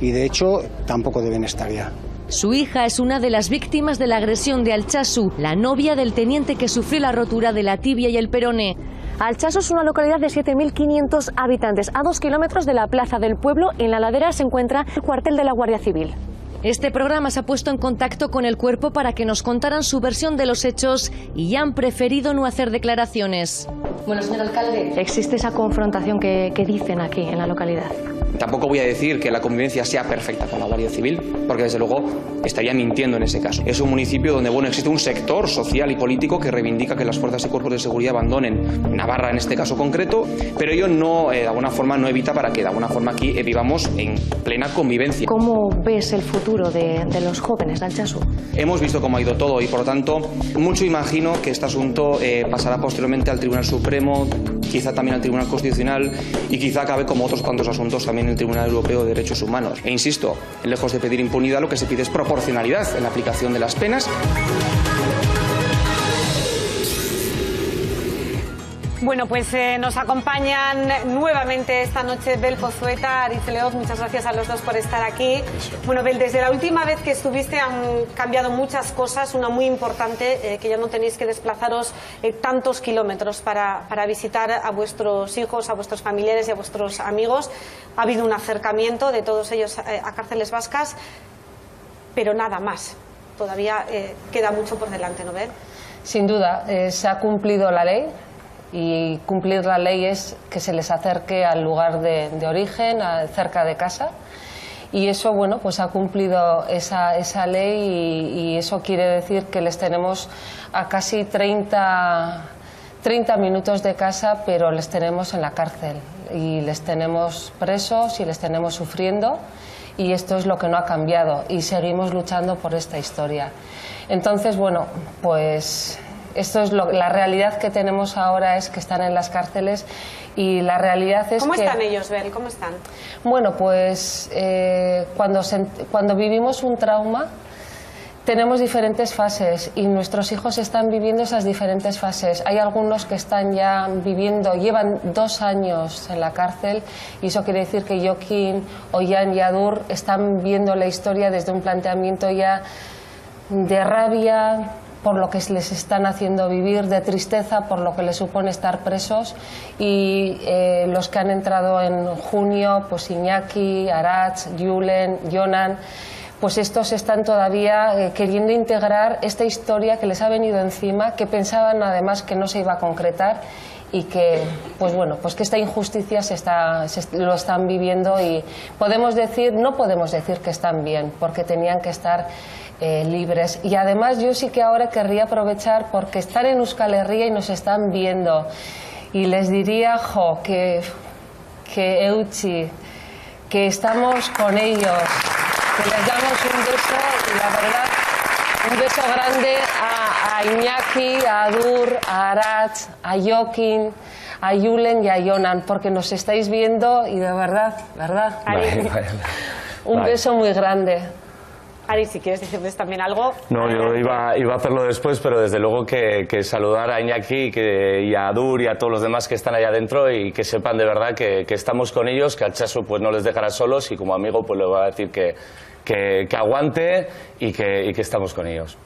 y de hecho tampoco deben estar ya. Su hija es una de las víctimas de la agresión de Altsasu, la novia del teniente que sufrió la rotura de la tibia y el peroné. Altsasu es una localidad de 7.500 habitantes. A 2 kilómetros de la plaza del pueblo, en la ladera, se encuentra el cuartel de la Guardia Civil. Este programa se ha puesto en contacto con el cuerpo para que nos contaran su versión de los hechos y ya han preferido no hacer declaraciones. Bueno, señor alcalde, ¿existe esa confrontación que dicen aquí en la localidad? Tampoco voy a decir que la convivencia sea perfecta con la Guardia Civil, porque desde luego estaría mintiendo en ese caso. Es un municipio donde existe un sector social y político que reivindica que las fuerzas y cuerpos de seguridad abandonen Navarra en este caso concreto, pero ello no, de alguna forma, no evita para que de alguna forma aquí vivamos en plena convivencia. ¿Cómo ves el futuro de los jóvenes de Altsasu? Hemos visto cómo ha ido todo y, por lo tanto, mucho imagino que este asunto pasará posteriormente al Tribunal Supremo, quizá también al Tribunal Constitucional y quizá acabe como otros cuantos asuntos también en el Tribunal Europeo de Derechos Humanos. E insisto, lejos de pedir impunidad, lo que se pide es proporcionalidad en la aplicación de las penas. Bueno, pues nos acompañan nuevamente esta noche Bel Pozueta, Aritz Leoz, muchas gracias a los dos por estar aquí. Bueno, Bel, desde la última vez que estuviste han cambiado muchas cosas, una muy importante, que ya no tenéis que desplazaros tantos kilómetros para visitar a vuestros hijos, a vuestros familiares y a vuestros amigos. Ha habido un acercamiento de todos ellos a cárceles vascas, pero nada más. Todavía queda mucho por delante, ¿no, Bel? Sin duda, se ha cumplido la ley. Y cumplir la ley es que se les acerque al lugar de origen, cerca de casa. Y eso, bueno, pues ha cumplido esa ley y eso quiere decir que les tenemos a casi 30 minutos de casa, pero les tenemos en la cárcel. Y les tenemos presos y les tenemos sufriendo. Y esto es lo que no ha cambiado. Y seguimos luchando por esta historia. Entonces, bueno, pues esto es la realidad que tenemos ahora, es que están en las cárceles y la realidad es ¿Cómo que... están ellos, Bel? ¿Cómo están? Bueno, pues cuando vivimos un trauma tenemos diferentes fases y nuestros hijos están viviendo esas diferentes fases. Hay algunos que están ya viviendo, llevan 2 años en la cárcel y eso quiere decir que Jokin, Ollán y Adur están viendo la historia desde un planteamiento ya de rabia por lo que les están haciendo vivir, de tristeza por lo que les supone estar presos, y los que han entrado en junio, pues Iñaki, Aratz, Julen, Jonan, pues estos están todavía queriendo integrar esta historia que les ha venido encima, que pensaban además que no se iba a concretar y que, pues bueno, pues que esta injusticia lo están viviendo y no podemos decir que están bien, porque tenían que estar libres. Y además yo sí que ahora querría aprovechar porque están en Euskal Herria y nos están viendo y les diría que Eutsi, que estamos con ellos, que les damos un beso y la verdad un beso grande a Iñaki, a Adur, a Aratz, a Jokin, a Julen y a Jonan, porque nos estáis viendo y de verdad, un beso muy grande. Ari, si quieres decirles también algo. No, yo iba a hacerlo después, pero desde luego que saludar a Iñaki y a Adur y a todos los demás que están allá adentro y que sepan de verdad que estamos con ellos, que Altsasu pues no les dejará solos y como amigo pues le voy a decir que aguante y que estamos con ellos.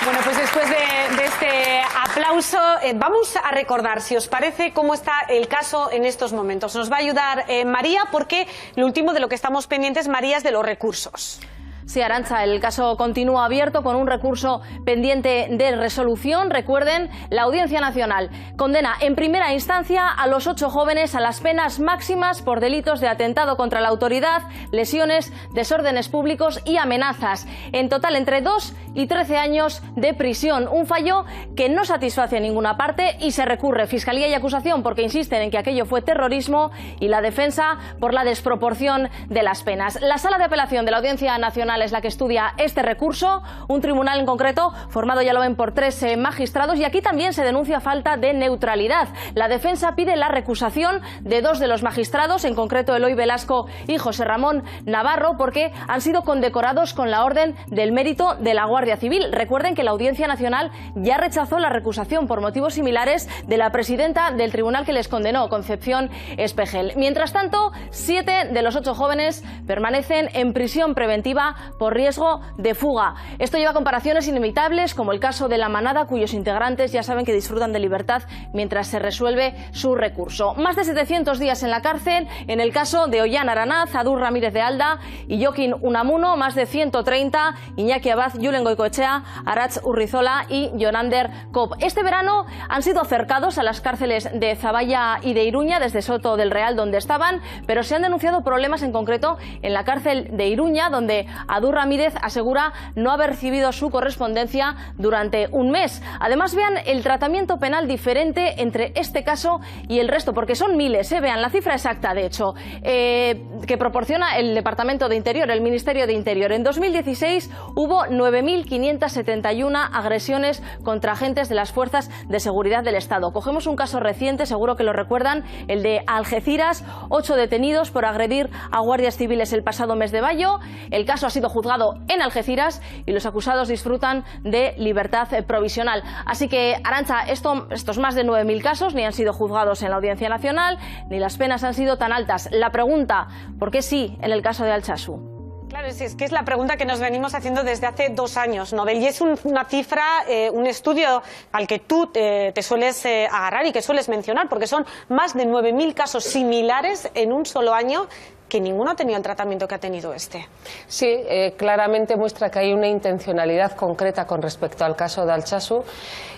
Bueno, pues después de este aplauso, vamos a recordar, si os parece, cómo está el caso en estos momentos. Nos va a ayudar María, porque lo último de lo que estamos pendientes, María, es de los recursos. Sí, Arantxa, el caso continúa abierto con un recurso pendiente de resolución. Recuerden, la Audiencia Nacional condena en primera instancia a los 8 jóvenes a las penas máximas por delitos de atentado contra la autoridad, lesiones, desórdenes públicos y amenazas. En total, entre 2 y 13 años de prisión. Un fallo que no satisface a ninguna parte y se recurre Fiscalía y acusación porque insisten en que aquello fue terrorismo y la defensa por la desproporción de las penas. La Sala de Apelación de la Audiencia Nacional Nacional es la que estudia este recurso, un tribunal en concreto formado, ya lo ven, por 3 magistrados, y aquí también se denuncia falta de neutralidad. La defensa pide la recusación de 2 de los magistrados, en concreto Eloy Velasco y José Ramón Navarro, porque han sido condecorados con la Orden del Mérito de la Guardia Civil. Recuerden que la Audiencia Nacional ya rechazó la recusación por motivos similares de la presidenta del tribunal que les condenó, Concepción Espejel. Mientras tanto, 7 de los 8 jóvenes permanecen en prisión preventiva por riesgo de fuga. Esto lleva a comparaciones inevitables, como el caso de La Manada, cuyos integrantes ya saben que disfrutan de libertad mientras se resuelve su recurso. Más de 700 días en la cárcel en el caso de Ollán Aranaz, Adur Ramírez de Alda y Jokin Unamuno, más de 130 Iñaki Abad, Julen Goicoechea, Arach Urrizola y Jonander Cop. Este verano han sido acercados a las cárceles de Zaballa y de Iruña desde Soto del Real, donde estaban, pero se han denunciado problemas en concreto en la cárcel de Iruña, donde Adur Ramírez asegura no haber recibido su correspondencia durante un mes. Además, vean el tratamiento penal diferente entre este caso y el resto, porque son miles, vean la cifra exacta, de hecho, que proporciona el Departamento de Interior, el Ministerio de Interior. En 2016 hubo 9.571 agresiones contra agentes de las fuerzas de seguridad del Estado. Cogemos un caso reciente, seguro que lo recuerdan, el de Algeciras, 8 detenidos por agredir a guardias civiles el pasado mes de mayo. El caso ha sido juzgado en Algeciras y los acusados disfrutan de libertad provisional. Así que, Arantxa, estos más de 9.000 casos ni han sido juzgados en la Audiencia Nacional, ni las penas han sido tan altas. La pregunta, ¿por qué sí en el caso de Altsasu? Claro, es que es la pregunta que nos venimos haciendo desde hace 2 años, Nobel, y es una cifra, un estudio al que tú te sueles agarrar y que sueles mencionar, porque son más de 9.000 casos similares en un solo año, que ninguno ha tenido el tratamiento que ha tenido este. Sí, claramente muestra que hay una intencionalidad concreta con respecto al caso de Altsasu.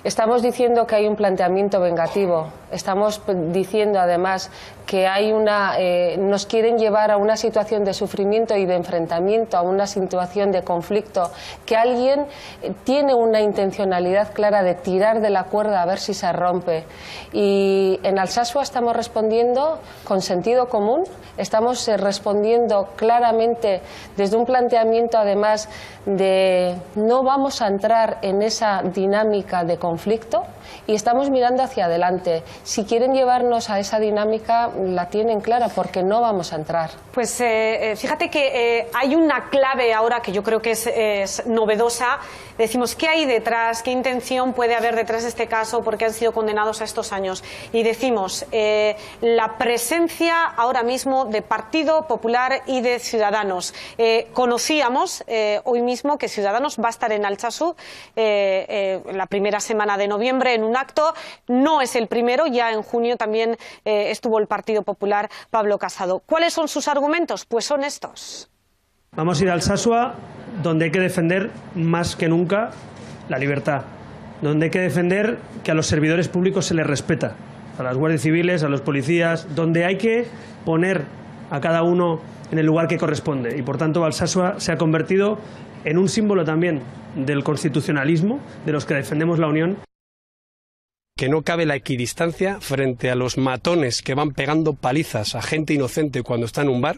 Estamos diciendo que hay un planteamiento vengativo. Estamos diciendo además que hay nos quieren llevar a una situación de sufrimiento y de enfrentamiento, a una situación de conflicto, que alguien tiene una intencionalidad clara de tirar de la cuerda a ver si se rompe. Y en Altsasu estamos respondiendo con sentido común, estamos respondiendo claramente desde un planteamiento además de no vamos a entrar en esa dinámica de conflicto y estamos mirando hacia adelante. Si quieren llevarnos a esa dinámica, la tienen clara porque no vamos a entrar. Pues fíjate que hay una clave ahora que yo creo que es novedosa. Decimos, ¿qué hay detrás? ¿Qué intención puede haber detrás de este caso? ¿Por qué han sido condenados a estos años? Y decimos, la presencia ahora mismo de Partido Popular y de Ciudadanos. Conocíamos hoy mismo que Ciudadanos va a estar en Altsasu la primera semana de noviembre en un acto. No es el primero, ya en junio también estuvo el Partido Popular, Pablo Casado. ¿Cuáles son sus argumentos? Pues son estos. Vamos a ir a Altsasu, donde hay que defender más que nunca la libertad, donde hay que defender que a los servidores públicos se les respeta, a las guardias civiles, a los policías, donde hay que poner a cada uno en el lugar que corresponde. Y por tanto Altsasu se ha convertido en un símbolo también del constitucionalismo, de los que defendemos la Unión. Que no cabe la equidistancia frente a los matones que van pegando palizas a gente inocente cuando está en un bar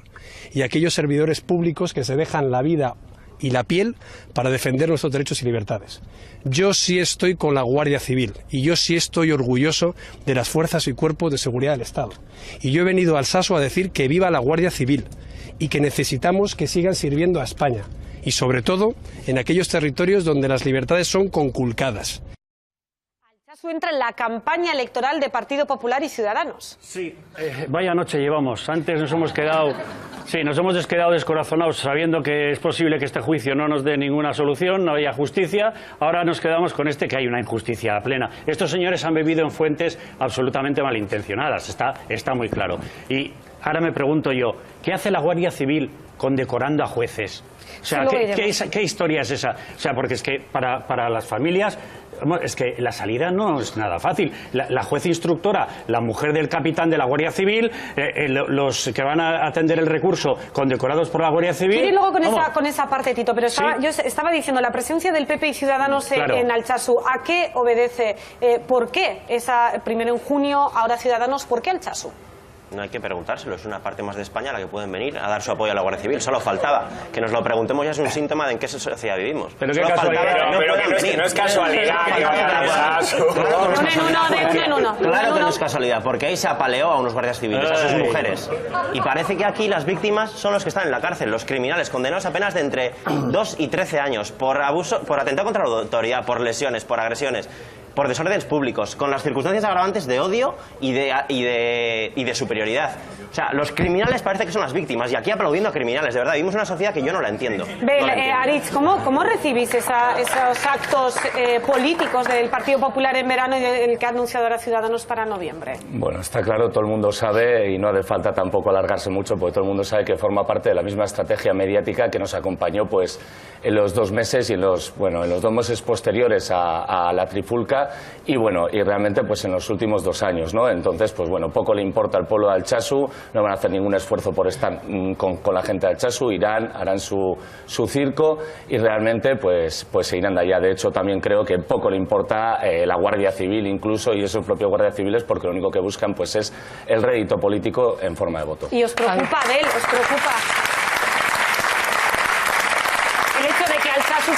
y aquellos servidores públicos que se dejan la vida y la piel para defender nuestros derechos y libertades. Yo sí estoy con la Guardia Civil y yo sí estoy orgulloso de las fuerzas y cuerpos de seguridad del Estado. Y yo he venido a Altsasu a decir que viva la Guardia Civil y que necesitamos que sigan sirviendo a España y sobre todo en aquellos territorios donde las libertades son conculcadas. Altsasu entra en la campaña electoral de Partido Popular y Ciudadanos. Sí, vaya noche llevamos. Antes nos hemos quedado descorazonados sabiendo que es posible que este juicio no nos dé ninguna solución, no haya justicia. Ahora nos quedamos con que hay una injusticia plena. Estos señores han bebido en fuentes absolutamente malintencionadas, está muy claro. Y ahora me pregunto yo, ¿qué hace la Guardia Civil condecorando a jueces? O sea, ¿qué historia es esa? O sea, porque es que para las familias es que la salida no es nada fácil. La juez instructora, la mujer del capitán de la Guardia Civil, los que van a atender el recurso condecorados por la Guardia Civil. Quiero ir luego con esa parte, Tito, pero yo estaba diciendo la presencia del PP y Ciudadanos en Altsasu. ¿A qué obedece? ¿Por qué primero en junio, ahora Ciudadanos? ¿Por qué Altsasu? no hay que preguntárselo, es una parte más de España a la que pueden venir a dar su apoyo a la Guardia Civil. Solo faltaba. Que nos lo preguntemos ya es un síntoma de en qué sociedad vivimos. Pero qué casualidad, no es casualidad. Claro que no es casualidad, porque ahí se apaleó a unos guardias civiles, a sus mujeres. Y parece que aquí las víctimas son los que están en la cárcel, los criminales, condenados a penas de entre 2 y 13 años por abuso, por atentado contra la autoridad, por lesiones, por agresiones, por desórdenes públicos, con las circunstancias agravantes de odio y de superioridad. O sea, los criminales parece que son las víctimas, y aquí aplaudiendo a criminales, de verdad, vivimos una sociedad que yo no la entiendo. Aritz, ¿cómo recibís esos actos políticos del Partido Popular en verano y del que ha anunciado ahora Ciudadanos para noviembre? Bueno, está claro, todo el mundo sabe, y no hace falta tampoco alargarse mucho, porque todo el mundo sabe que forma parte de la misma estrategia mediática que nos acompañó pues en los 2 meses y en los 2 meses posteriores a la trifulca, y realmente pues en los últimos 2 años, ¿no? Entonces, pues poco le importa al pueblo de Altsasu, no van a hacer ningún esfuerzo por estar con la gente de Altsasu, harán su circo, y realmente pues se irán de allá. De hecho, también creo que poco le importa la Guardia Civil incluso, y esos propios guardias civiles, porque lo único que buscan pues es el rédito político en forma de voto. ¿Y os preocupa, Abel? ¿Os preocupa el hecho de que Altsasu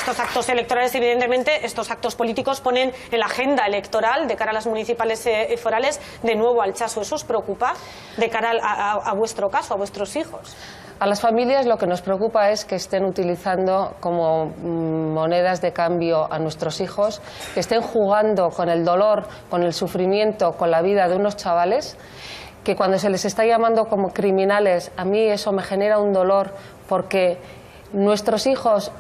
estos actos electorales, evidentemente, estos actos políticos ponen en la agenda electoral de cara a las municipales y forales de nuevo Altsasu? ¿Eso os preocupa de cara a vuestro caso, a vuestros hijos? A las familias lo que nos preocupa es que estén utilizando como monedas de cambio a nuestros hijos, que estén jugando con el dolor, con el sufrimiento, con la vida de unos chavales, que cuando se les está llamando como criminales, a mí eso me genera un dolor, porque nuestros hijos,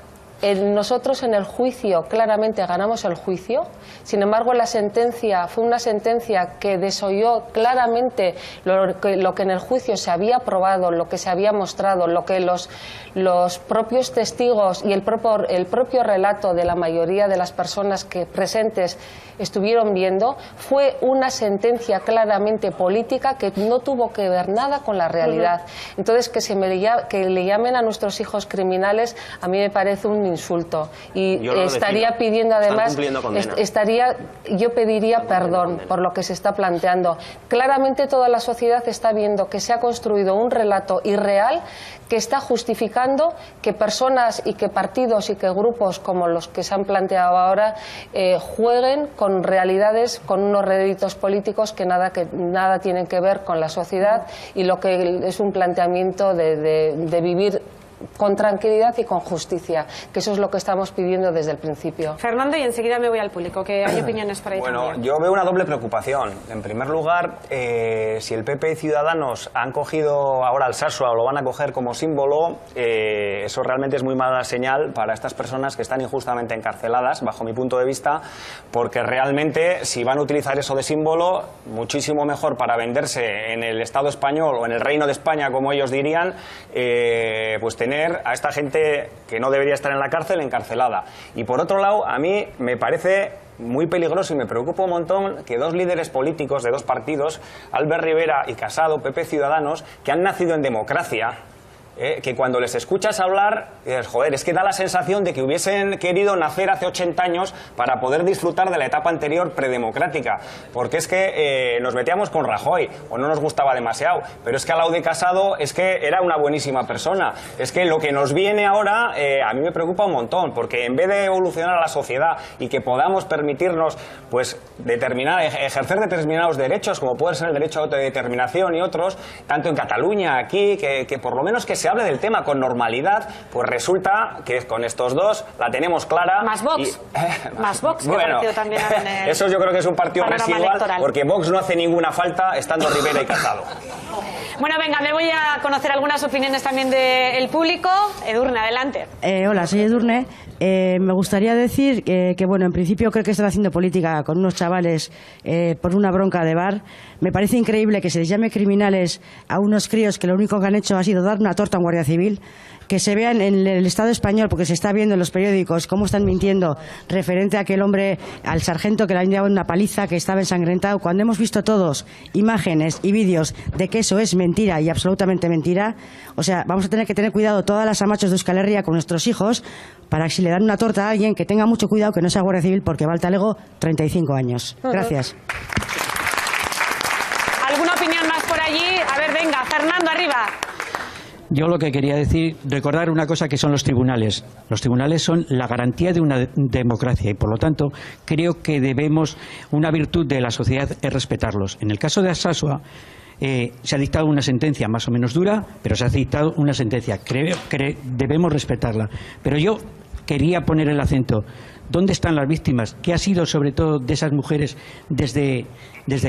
nosotros en el juicio claramente ganamos el juicio. Sin embargo, la sentencia fue una sentencia que desoyó claramente lo que en el juicio se había probado, lo que se había mostrado, lo que los propios testigos y el propio relato de la mayoría de las personas que presentes estuvieron viendo. Fue una sentencia claramente política que no tuvo que ver nada con la realidad. Entonces, que le llamen a nuestros hijos criminales, a mí me parece un insulto, y estaría pidiendo además, yo pediría perdón por lo que se está planteando. Claramente toda la sociedad está viendo que se ha construido un relato irreal que está justificando que personas y que partidos y que grupos como los que se han planteado ahora jueguen con realidades, con unos réditos políticos que nada tienen que ver con la sociedad, y lo que es un planteamiento de vivir con tranquilidad y con justicia, que eso es lo que estamos pidiendo desde el principio. Fernando, y enseguida me voy al público, que hay opiniones por ahí también. Yo veo una doble preocupación. En primer lugar, si el PP y Ciudadanos han cogido ahora Altsasu o lo van a coger como símbolo, eso realmente es muy mala señal para estas personas que están injustamente encarceladas, bajo mi punto de vista, porque realmente si van a utilizar eso de símbolo, muchísimo mejor para venderse en el Estado español o en el Reino de España, como ellos dirían, pues tener a esta gente que no debería estar en la cárcel encarcelada. Y por otro lado, a mí me parece muy peligroso y me preocupa un montón que 2 líderes políticos de 2 partidos, Albert Rivera y Casado, PP Ciudadanos, que han nacido en democracia, que cuando les escuchas hablar, joder, es que da la sensación de que hubiesen querido nacer hace 80 años para poder disfrutar de la etapa anterior predemocrática, porque es que nos metíamos con Rajoy o no nos gustaba demasiado, pero es que al lado de Casado es que era una buenísima persona. Es que lo que nos viene ahora a mí me preocupa un montón, porque en vez de evolucionar a la sociedad y que podamos permitirnos pues ejercer determinados derechos, como puede ser el derecho a autodeterminación y otros, tanto en Cataluña, aquí, que por lo menos que se hable del tema con normalidad, pues resulta que con estos dos la tenemos clara. Más Vox. Más Vox, bueno, que también en el eso yo creo que es un partido residual, electoral. Porque Vox no hace ninguna falta estando Rivera y Casado. Bueno, venga, me voy a conocer algunas opiniones también del público. Edurne, adelante. Hola, soy Edurne. Me gustaría decir que, bueno, en principio creo que están haciendo política con unos chavales por una bronca de bar. Me parece increíble que se les llame criminales a unos críos que lo único que han hecho ha sido dar una torta a un guardia civil. Que se vean en el Estado español, porque se está viendo en los periódicos cómo están mintiendo referente a aquel hombre, al sargento que le han llevado una paliza, que estaba ensangrentado, cuando hemos visto todos imágenes y vídeos de que eso es mentira y absolutamente mentira. O sea, vamos a tener que tener cuidado todas las amachos de Euskal Herria con nuestros hijos, para que si le dan una torta a alguien que tenga mucho cuidado, que no sea guardia civil, porque va al talego 35 años. Gracias. ¿Alguna opinión más por Yo lo que quería decir, recordar una cosa que son los tribunales. Los tribunales son la garantía de una democracia y, por lo tanto, creo que debemos, una virtud de la sociedad es respetarlos. En el caso de Alsasua, se ha dictado una sentencia más o menos dura, pero se ha dictado una sentencia. Creo que debemos respetarla. Pero yo quería poner el acento. ¿Dónde están las víctimas? ¿Qué ha sido sobre todo de esas mujeres desde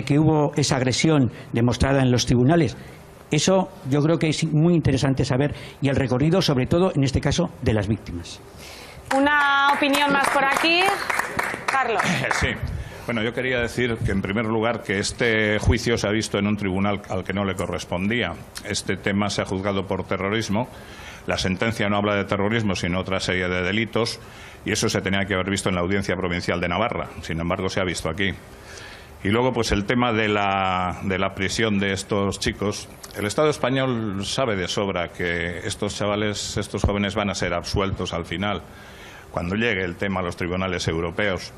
que hubo esa agresión demostrada en los tribunales? Eso yo creo que es muy interesante saber, y el recorrido sobre todo en este caso de las víctimas. Una opinión más por aquí. Carlos. Sí. Bueno, yo quería decir que, en primer lugar, que este juicio se ha visto en un tribunal al que no le correspondía. Este tema se ha juzgado por terrorismo. La sentencia no habla de terrorismo, sino otra serie de delitos, y eso se tenía que haber visto en la Audiencia Provincial de Navarra. Sin embargo, se ha visto aquí. Y luego, pues el tema de la prisión de estos chicos. El Estado español sabe de sobra que estos chavales, estos jóvenes van a ser absueltos al final, cuando llegue el tema a los tribunales europeos.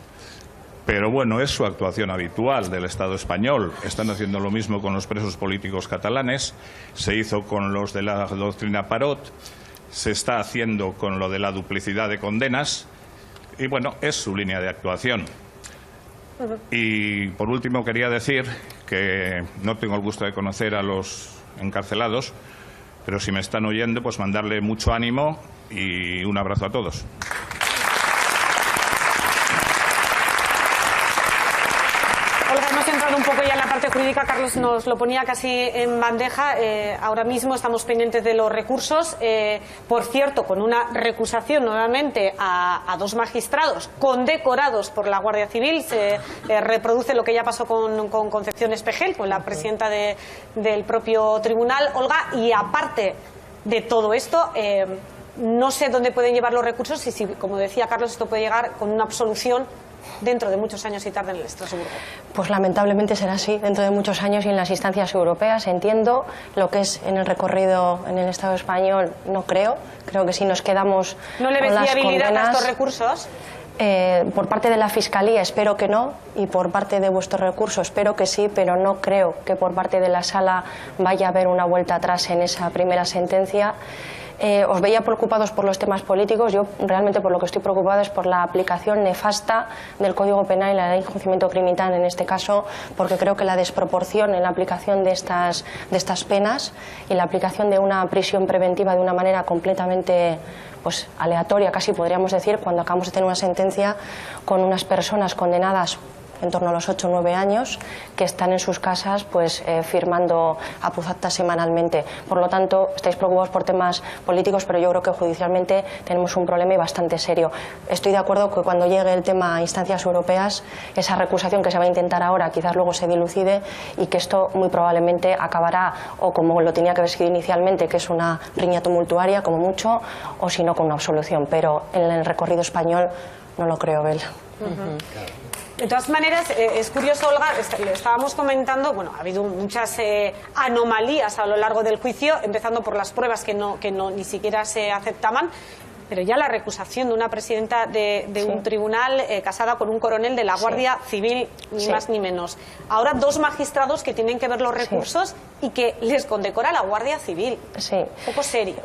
Pero bueno, es su actuación habitual del Estado español. Están haciendo lo mismo con los presos políticos catalanes, se hizo con los de la doctrina Parot, se está haciendo con lo de la duplicidad de condenas, y bueno, es su línea de actuación. Y por último quería decir que no tengo el gusto de conocer a los encarcelados, pero si me están oyendo, pues mandarle mucho ánimo y un abrazo a todos. Un poco ya en la parte jurídica, Carlos nos lo ponía casi en bandeja. Ahora mismo estamos pendientes de los recursos. Por cierto, con una recusación nuevamente a dos magistrados condecorados por la Guardia Civil. Se reproduce lo que ya pasó con Concepción Espejel, con la presidenta del propio tribunal, Olga. Y aparte de todo esto, no sé dónde pueden llevar los recursos y si, como decía Carlos, esto puede llegar con una absolución dentro de muchos años y tarde en el Estrasburgo. Pues lamentablemente será así, dentro de muchos años y en las instancias europeas. Entiendo lo que es en el recorrido en el Estado español, no creo. Creo que si nos quedamos ¿No le ves con las viabilidad condenas, a estos recursos? Por parte de la Fiscalía espero que no, y por parte de vuestro recurso espero que sí, pero no creo que por parte de la Sala vaya a haber una vuelta atrás en esa primera sentencia. Os veía preocupados por los temas políticos. Yo realmente por lo que estoy preocupada es por la aplicación nefasta del Código Penal y la ley de enjuiciamiento criminal en este caso, porque creo que la desproporción en la aplicación de estas penas y la aplicación de una prisión preventiva de una manera completamente aleatoria, casi podríamos decir, cuando acabamos de tener una sentencia con unas personas condenadas en torno a los 8 o 9 años, que están en sus casas firmando apuzactas semanalmente. Por lo tanto, estáis preocupados por temas políticos, pero yo creo que judicialmente tenemos un problema y bastante serio. Estoy de acuerdo que cuando llegue el tema a instancias europeas, esa recusación que se va a intentar ahora quizás luego se dilucide y que esto muy probablemente acabará o como lo tenía que haber sido inicialmente, que es una riña tumultuaria como mucho, o si no con una absolución. Pero en el recorrido español no lo creo, Bel. De todas maneras, es curioso, Olga, le estábamos comentando, bueno, ha habido muchas anomalías a lo largo del juicio, empezando por las pruebas que ni siquiera se aceptaban, pero ya la recusación de una presidenta de un tribunal casada con un coronel de la Guardia Civil, ni más ni menos. Ahora dos magistrados que tienen que ver los recursos y que les condecora la Guardia Civil. Sí. Un poco serio.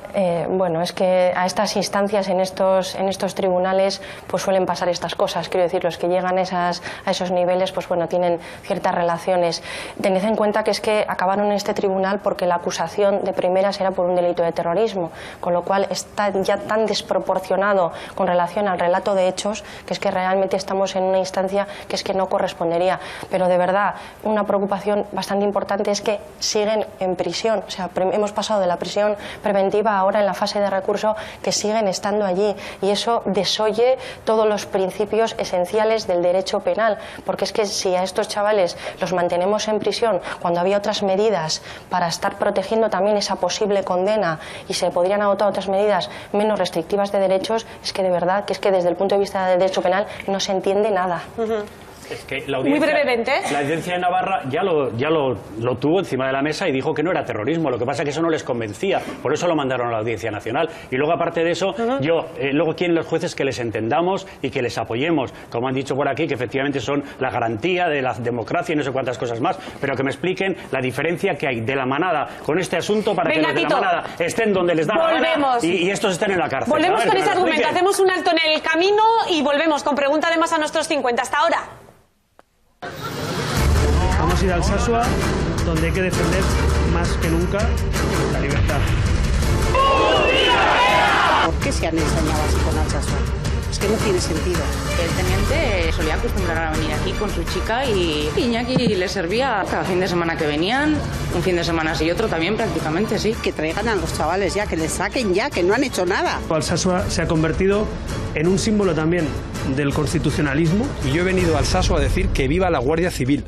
Bueno, es que a estas instancias, en estos tribunales, pues suelen pasar estas cosas. Quiero decir, los que llegan a esos niveles, pues bueno, tienen ciertas relaciones. Tened en cuenta que es que acabaron en este tribunal porque la acusación de primeras era por un delito de terrorismo, con lo cual está ya tan desproporcionado con relación al relato de hechos que es que realmente estamos en una instancia que es que no correspondería. Pero de verdad, una preocupación bastante importante es que siguen en prisión. O sea, hemos pasado de la prisión preventiva ahora en la fase de recurso, que siguen estando allí, y eso desoye todos los principios esenciales del derecho penal, porque es que si a estos chavales los mantenemos en prisión cuando había otras medidas para estar protegiendo también esa posible condena y se podrían adoptar otras medidas menos restrictivas de derechos, es que de verdad que es que desde el punto de vista del derecho penal no se entiende nada. Es que Muy brevemente. La audiencia de Navarra ya lo tuvo encima de la mesa y dijo que no era terrorismo. Lo que pasa es que eso no les convencía. Por eso lo mandaron a la Audiencia Nacional. Y luego, aparte de eso, luego quieren los jueces que les entendamos y que les apoyemos. Como han dicho por aquí, que efectivamente son la garantía de la democracia y no sé cuántas cosas más. Pero que me expliquen la diferencia que hay de la manada con este asunto para que los de la manada estén donde les da la gana y estos estén en la cárcel. Volvemos con ese argumento. Hacemos un alto en el camino y volvemos con pregunta además a nuestros 50. Hasta ahora. Vamos a ir al Alsasua, donde hay que defender más que nunca la libertad. ¿Por qué se han ensañado así con Alsasua? Es que no tiene sentido. El teniente solía acostumbrar a venir aquí con su chica y Iñaki le servía cada fin de semana que venían, un fin de semana sí y otro también prácticamente, sí. Que traigan a los chavales ya, que les saquen ya, que no han hecho nada. Alsasua se ha convertido en un símbolo también del constitucionalismo. Y yo he venido a Alsasua a decir que viva la Guardia Civil.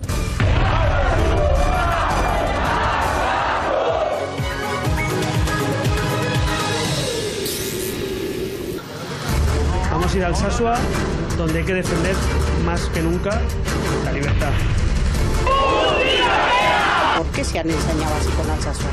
Vamos a ir al Alsasua, donde hay que defender más que nunca la libertad. ¿Por qué se han ensañado así con Alsasua?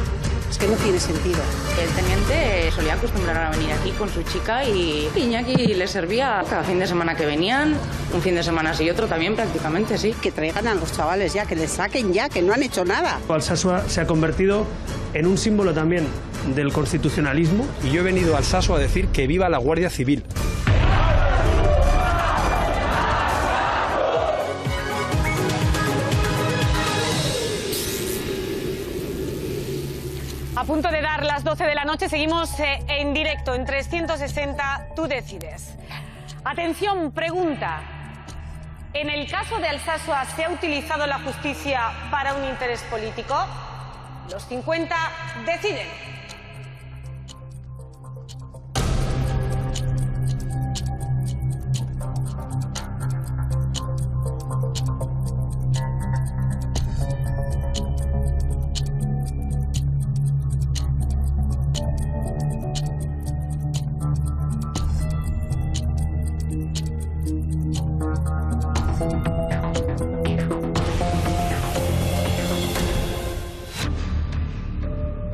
Es que no tiene sentido. El teniente solía acostumbrar a venir aquí con su chica y Iñaki le servía cada fin de semana que venían, un fin de semana sí y otro también prácticamente, sí. Que traigan a los chavales ya, que les saquen ya, que no han hecho nada. Alsasua se ha convertido en un símbolo también del constitucionalismo. Y yo he venido a Alsasua a decir que viva la Guardia Civil. A punto de dar las 12 de la noche, seguimos en directo en 360, tú decides. Atención, pregunta. ¿En el caso de Alsasua se ha utilizado la justicia para un interés político? Los 50 deciden.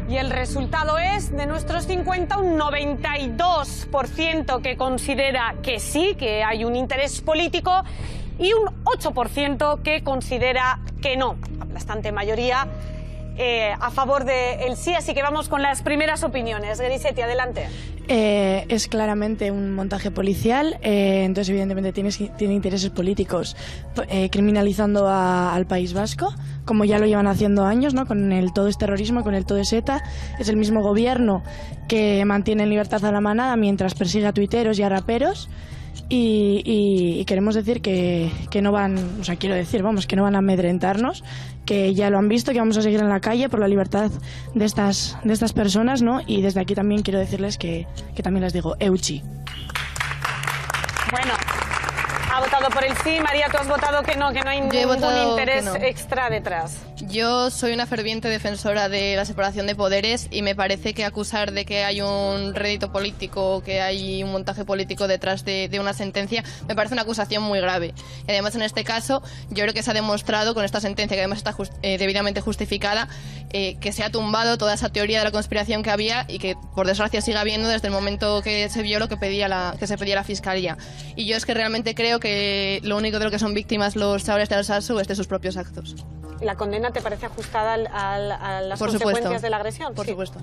Y el resultado es, de nuestros 50, un 92% que considera que sí, que hay un interés político, y un 8% que considera que no. Aplastante mayoría a favor del sí, así que vamos con las primeras opiniones. Gerisetti, adelante. Es claramente un montaje policial, entonces evidentemente tiene intereses políticos criminalizando al País Vasco, como ya lo llevan haciendo años, ¿no? Con el todo es terrorismo, con el todo es ETA. Es el mismo gobierno que mantiene en libertad a la manada mientras persigue a tuiteros y a raperos. Y queremos decir que no van, o sea, quiero decir, vamos, que no van a amedrentarnos, que ya lo han visto, que vamos a seguir en la calle por la libertad de estas personas, ¿no? Y desde aquí también quiero decirles que también les digo Euchi. Bueno, ha votado por el sí. María, tú has votado que no hay ningún interés extra detrás. Yo soy una ferviente defensora de la separación de poderes y me parece que acusar de que hay un rédito político, que hay un montaje político detrás de una sentencia, me parece una acusación muy grave. Y además, en este caso, yo creo que se ha demostrado con esta sentencia, que además está debidamente justificada, que se ha tumbado toda esa teoría de la conspiración que había y que, por desgracia, sigue habiendo desde el momento que se vio lo que se pedía la Fiscalía. Y yo es que realmente creo que lo único de lo que son víctimas los chavales de Alsasua es de sus propios actos. ¿La condena te parece ajustada a las consecuencias de la agresión? Por supuesto.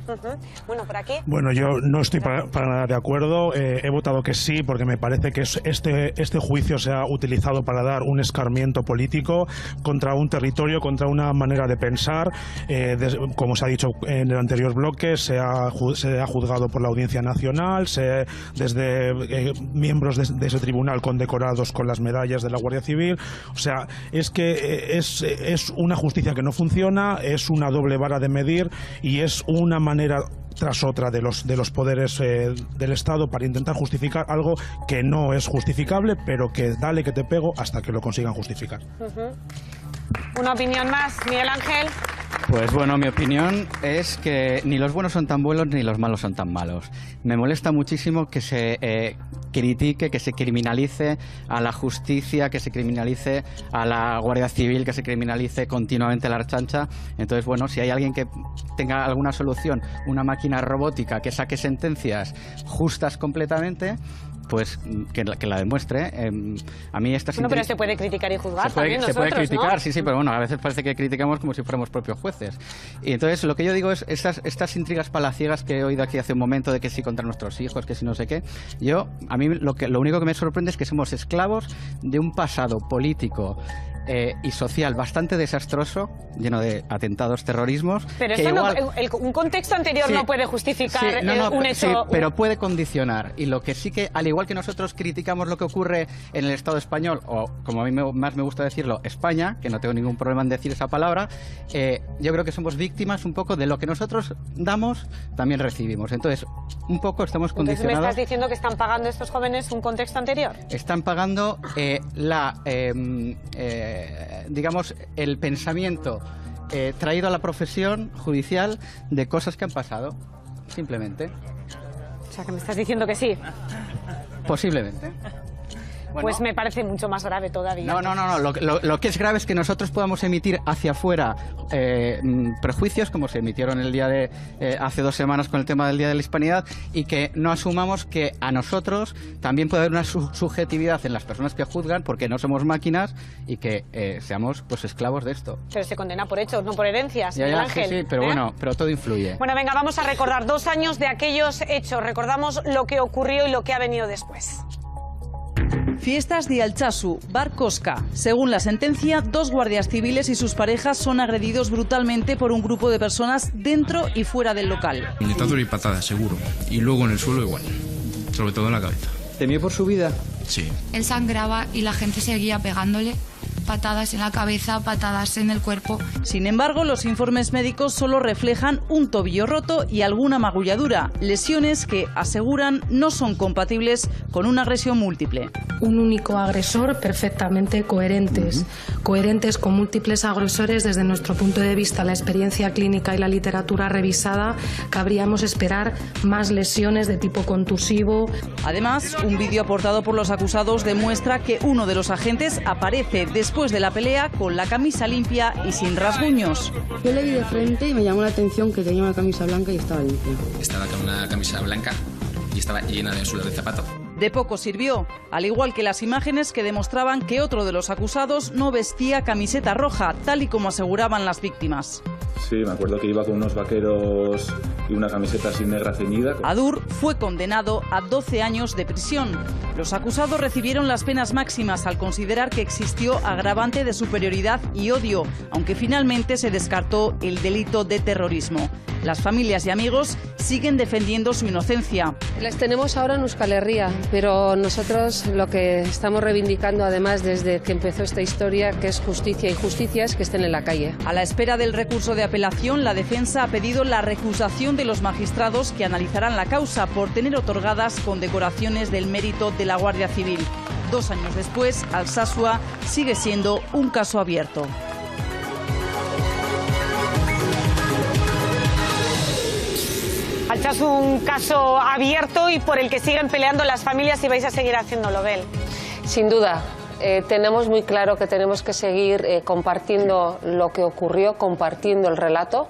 Bueno, por aquí. Bueno, yo no estoy para nada de acuerdo. He votado que sí porque me parece que este juicio se ha utilizado para dar un escarmiento político contra un territorio, contra una manera de pensar. Como se ha dicho en el anterior bloque, se ha juzgado por la Audiencia Nacional, desde miembros de ese tribunal condecorados con las medallas de la Guardia Civil. O sea, es que es una justicia que no funciona, es una doble vara de medir y es una manera tras otra de los poderes del Estado para intentar justificar algo que no es justificable, pero que dale que te pego hasta que lo consigan justificar. Una opinión más, Miguel Ángel. Pues bueno, mi opinión es que ni los buenos son tan buenos ni los malos son tan malos. Me molesta muchísimo que se critique, que se criminalice a la justicia, que se criminalice a la Guardia Civil, que se criminalice continuamente a la Ertzaintza. Entonces, bueno, si hay alguien que tenga alguna solución, una máquina robótica que saque sentencias justas completamente, pues que la demuestre. A mí estas Bueno, pero se puede criticar y juzgar también se nosotros, puede criticar, ¿no? sí, pero bueno, a veces parece que criticamos como si fuéramos propios jueces. Y entonces lo que yo digo es estas intrigas palaciegas que he oído aquí hace un momento de que sí contra nuestros hijos, que sí no sé qué. A mí lo único que me sorprende es que somos esclavos de un pasado político y social bastante desastroso, lleno de atentados, terrorismos. Pero que eso igual... un contexto anterior no puede justificar un hecho. Sí, pero puede condicionar. Y lo que sí que, al igual que nosotros criticamos lo que ocurre en el Estado español, o como a mí más me gusta decirlo, España, que no tengo ningún problema en decir esa palabra, yo creo que somos víctimas un poco de lo que nosotros damos, también recibimos. Entonces, un poco estamos condicionados. Entonces me estás diciendo que están pagando estos jóvenes un contexto anterior. Están pagando digamos, el pensamiento traído a la profesión judicial de cosas que han pasado, simplemente. O sea, que me estás diciendo que sí. Posiblemente. Bueno, pues me parece mucho más grave todavía. No. Lo que es grave es que nosotros podamos emitir hacia afuera prejuicios, como se emitieron el día de hace 2 semanas con el tema del Día de la Hispanidad, y que no asumamos que a nosotros también puede haber una subjetividad en las personas que juzgan, porque no somos máquinas, y que seamos pues esclavos de esto. Pero se condena por hechos, no por herencias, Miguel Ángel. Sí, pero bueno, pero todo influye. Bueno, venga, vamos a recordar 2 años de aquellos hechos. Recordamos lo que ocurrió y lo que ha venido después. Fiestas de Altsasu, Bar Cosca. Según la sentencia, 2 guardias civiles y sus parejas son agredidos brutalmente por un grupo de personas dentro y fuera del local. Puñetazos y patadas, seguro. Y luego en el suelo igual. Sobre todo en la cabeza. ¿Temió por su vida? Sí. Él sangraba y la gente seguía pegándole. Patadas en la cabeza, patadas en el cuerpo. Sin embargo, los informes médicos solo reflejan un tobillo roto y alguna magulladura, lesiones que, aseguran, no son compatibles con una agresión múltiple. Un único agresor perfectamente coherentes, coherentes con múltiples agresores. Desde nuestro punto de vista, la experiencia clínica y la literatura revisada, cabríamos esperar más lesiones de tipo contusivo. Además, un vídeo aportado por los acusados demuestra que uno de los agentes aparece después de la pelea con la camisa limpia y sin rasguños. Yo le vi de frente y me llamó la atención que tenía una camisa blanca y estaba limpia. Estaba con una camisa blanca y estaba llena de suelo de zapato. De poco sirvió, al igual que las imágenes que demostraban que otro de los acusados no vestía camiseta roja, tal y como aseguraban las víctimas. Sí, me acuerdo que iba con unos vaqueros y una camiseta así negra ceñida. Adur fue condenado a 12 años de prisión. Los acusados recibieron las penas máximas al considerar que existió agravante de superioridad y odio, aunque finalmente se descartó el delito de terrorismo. Las familias y amigos siguen defendiendo su inocencia. Las tenemos ahora en Euskal Herria, pero nosotros lo que estamos reivindicando, además, desde que empezó esta historia, que es justicia, y justicia es que estén en la calle. A la espera del recurso de apelación, la defensa ha pedido la recusación de los magistrados que analizarán la causa por tener otorgadas condecoraciones del mérito de la Guardia Civil. 2 años después, Alsasua sigue siendo un caso abierto. Es un caso abierto y por el que siguen peleando las familias y vais a seguir haciéndolo, Bel. Sin duda. Tenemos muy claro que tenemos que seguir compartiendo lo que ocurrió, compartiendo el relato,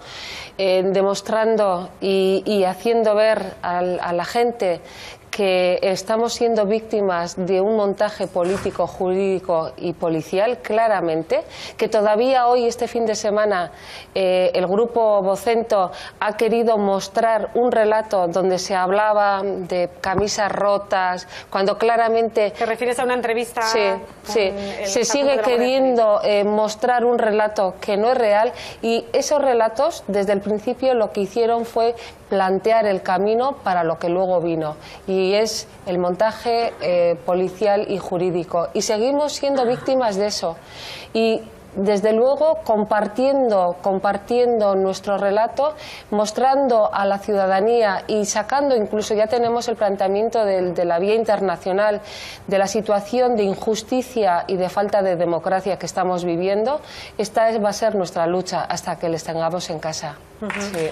demostrando y haciendo ver a la gente que estamos siendo víctimas de un montaje político, jurídico y policial, claramente, que todavía hoy, este fin de semana, el grupo Vocento ha querido mostrar un relato donde se hablaba de camisas rotas, cuando claramente... ¿Te refieres a una entrevista? Sí, sí. Se sigue queriendo mostrar un relato que no es real, y esos relatos, desde el principio, lo que hicieron fue plantear el camino para lo que luego vino, y es el montaje policial y jurídico, y seguimos siendo víctimas de eso. Y desde luego compartiendo nuestro relato, mostrando a la ciudadanía y sacando, incluso ya tenemos el planteamiento de la vía internacional, de la situación de injusticia y de falta de democracia que estamos viviendo. Esta va a ser nuestra lucha hasta que les tengamos en casa. Sí.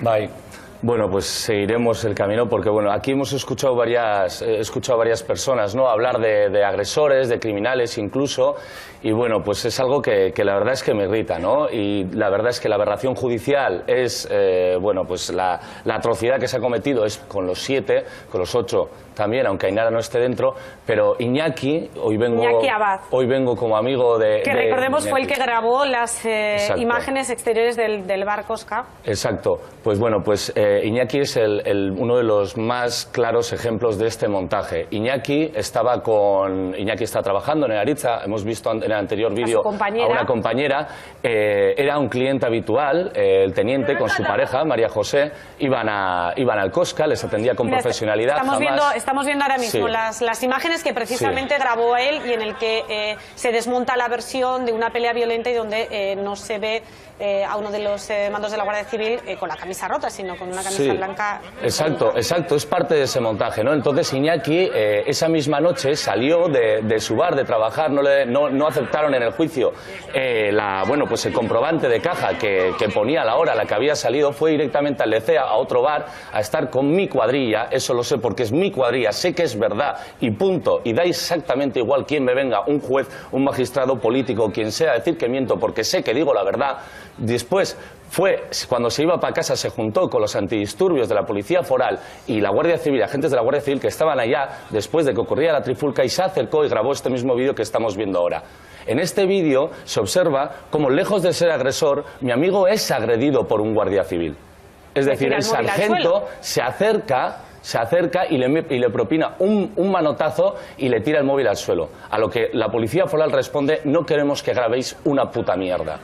Bye. Bueno, pues seguiremos el camino porque bueno, aquí hemos escuchado varias personas, ¿no? Hablar de agresores, de criminales incluso, y bueno, pues es algo que la verdad es que me irrita, ¿no? Y la verdad es que la aberración judicial es, bueno, pues la atrocidad que se ha cometido es con los 7, con los 8 también, aunque Ainara no esté dentro, pero Iñaki, Iñaki Abad, hoy vengo como amigo de... Que recordemos Iñaki. Fue el que grabó las imágenes exteriores del bar Cosca. Exacto. Pues bueno, pues Iñaki es uno de los más claros ejemplos de este montaje. Iñaki está trabajando en el Aritza, hemos visto en el anterior vídeo a una compañera, era un cliente habitual, el teniente con su pareja, María José, iban al Cosca, les atendía con profesionalidad. Estamos viendo ahora mismo las imágenes que precisamente grabó él y en el que se desmonta la versión de una pelea violenta y donde no se ve a uno de los mandos de la Guardia Civil con la camisa rota, sino con una camisa blanca. Exacto, es parte de ese montaje, ¿no? Entonces Iñaki esa misma noche salió de su bar de trabajar, no aceptaron en el juicio pues el comprobante de caja que ponía la hora a la que había salido, fue directamente al Lecea, a otro bar, a estar con mi cuadrilla, eso lo sé porque es mi cuadrilla, sé que es verdad y punto, y da exactamente igual quién me venga, un juez, un magistrado político, quien sea, a decir que miento porque sé que digo la verdad. Después cuando se iba para casa, se juntó con los antidisturbios de la Policía Foral y la Guardia Civil, agentes de la Guardia Civil que estaban allá después de que ocurría la trifulca, y se acercó y grabó este mismo vídeo que estamos viendo ahora. En este vídeo se observa cómo, lejos de ser agresor, mi amigo es agredido por un guardia civil. Es decir, el sargento se acerca y le propina un manotazo y le tira el móvil al suelo. A lo que la Policía Foral responde: no queremos que grabéis una puta mierda.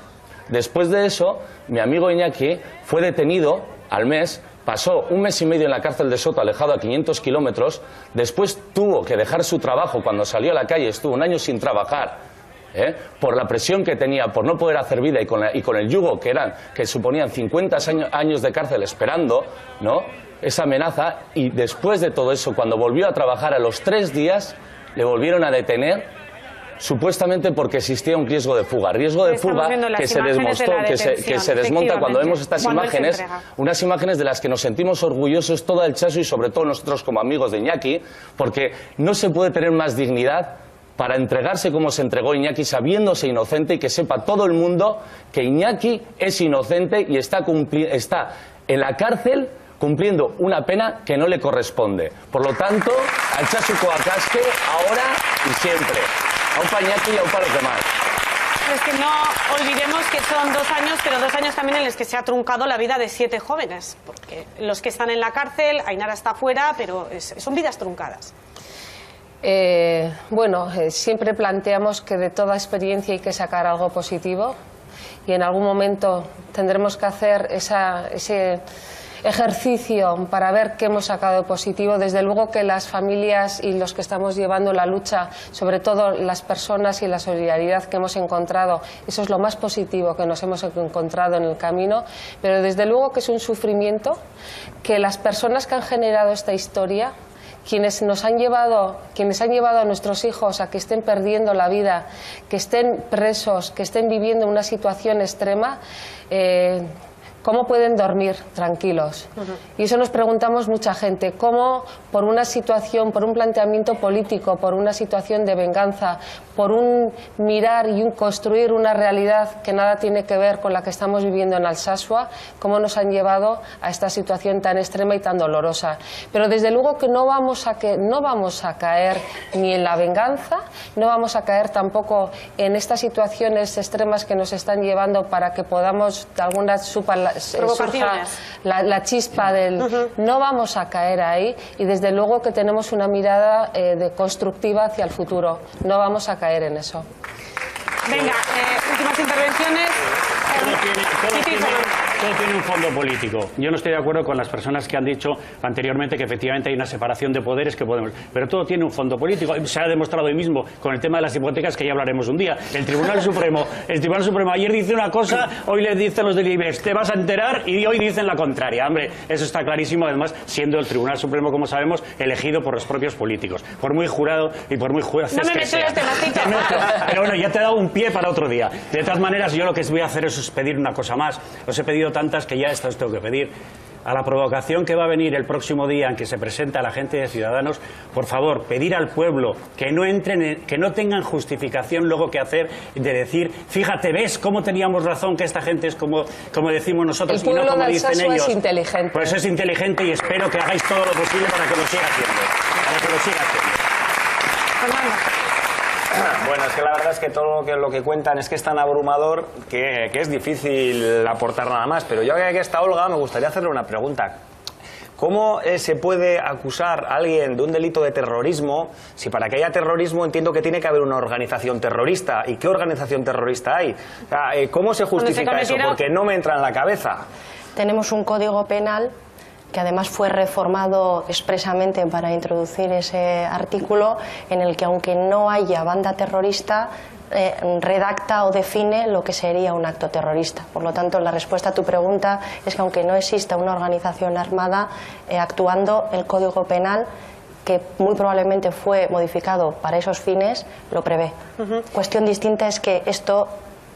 Después de eso, mi amigo Iñaki fue detenido al mes, pasó 1 mes y medio en la cárcel de Soto, alejado a 500 kilómetros, después tuvo que dejar su trabajo cuando salió a la calle, estuvo 1 año sin trabajar, por la presión que tenía, por no poder hacer vida y con el yugo que suponían 50 años de cárcel esperando, ¿no?, esa amenaza, y después de todo eso, cuando volvió a trabajar a los 3 días, le volvieron a detener, supuestamente porque existía un riesgo de fuga que se desmonta cuando vemos estas imágenes, unas imágenes de las que nos sentimos orgullosos toda el Chaso y sobre todo nosotros como amigos de Iñaki, porque no se puede tener más dignidad para entregarse como se entregó Iñaki, sabiéndose inocente, y que sepa todo el mundo que Iñaki es inocente y está en la cárcel cumpliendo una pena que no le corresponde. Por lo tanto, al Chaso Coacasque ahora y siempre. Aupa Iñaki y aupa los demás. Es que no olvidemos que son 2 años, pero 2 años también en los que se ha truncado la vida de 7 jóvenes, porque los que están en la cárcel, Ainara está fuera, pero son vidas truncadas. Siempre planteamos que de toda experiencia hay que sacar algo positivo, y en algún momento tendremos que hacer ese ejercicio para ver qué hemos sacado de positivo. Desde luego que las familias y los que estamos llevando la lucha, sobre todo las personas y la solidaridad que hemos encontrado, eso es lo más positivo que nos hemos encontrado en el camino, pero desde luego que es un sufrimiento que las personas que han generado esta historia, quienes han llevado a nuestros hijos a que estén perdiendo la vida, que estén presos, que estén viviendo una situación extrema, ¿cómo pueden dormir tranquilos? Y eso nos preguntamos mucha gente, cómo por una situación, por un planteamiento político, por una situación de venganza, por un mirar y un construir una realidad que nada tiene que ver con la que estamos viviendo en Alsasua, cómo nos han llevado a esta situación tan extrema y tan dolorosa. Pero desde luego que no vamos a caer ni en la venganza, no vamos a caer tampoco en estas situaciones extremas que nos están llevando para que podamos de alguna surja la chispa del... No vamos a caer ahí, y desde luego que tenemos una mirada constructiva hacia el futuro. No vamos a caer en eso. Venga, últimas intervenciones. Todo tiene un fondo político. Yo no estoy de acuerdo con las personas que han dicho anteriormente que efectivamente hay una separación de poderes que podemos... Pero todo tiene un fondo político. Se ha demostrado hoy mismo con el tema de las hipotecas, que ya hablaremos un día. El Tribunal Supremo ayer dice una cosa, hoy le dicen los del IBEX, te vas a enterar, y hoy dicen la contraria. Hombre, eso está clarísimo, además, siendo el Tribunal Supremo, como sabemos, elegido por los propios políticos. Por muy jurado y por muy jueces que sean. Pero bueno, ya te he dado un pie para otro día. De todas maneras, yo lo que voy a hacer es pedir una cosa más. Os he pedido tantas que ya esta os tengo que pedir. A la provocación que va a venir el próximo día en que se presenta la gente de Ciudadanos, por favor, pedir al pueblo que no entren, que no tengan justificación luego que hacer de decir, fíjate, ves cómo teníamos razón, que esta gente es como decimos nosotros y no como dicen ellos. Es inteligente. Pues es inteligente y espero que hagáis todo lo posible para que lo siga haciendo. Para que lo siga haciendo. Bueno, es que la verdad es que todo lo que cuentan es que es tan abrumador que es difícil aportar nada más. Pero yo, que aquí está Olga, me gustaría hacerle una pregunta. ¿Cómo se puede acusar a alguien de un delito de terrorismo si para que haya terrorismo entiendo que tiene que haber una organización terrorista? ¿Y qué organización terrorista hay? O sea, ¿cómo se justifica eso? Porque no me entra en la cabeza. Tenemos un código penal que además fue reformado expresamente para introducir ese artículo en el que, aunque no haya banda terrorista, redacta o define lo que sería un acto terrorista. Por lo tanto, la respuesta a tu pregunta es que, aunque no exista una organización armada actuando, el Código Penal, que muy probablemente fue modificado para esos fines, lo prevé. Cuestión distinta es que esto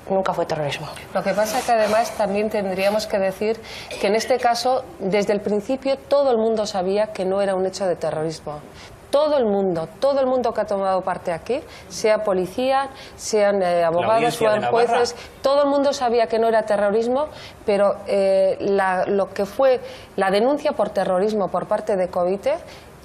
nunca fue terrorismo. Lo que pasa es que además también tendríamos que decir que en este caso, desde el principio, todo el mundo sabía que no era un hecho de terrorismo. Todo el mundo que ha tomado parte aquí, sea policía, sean abogados, sean jueces, todo el mundo sabía que no era terrorismo, pero lo que fue la denuncia por terrorismo por parte de Covite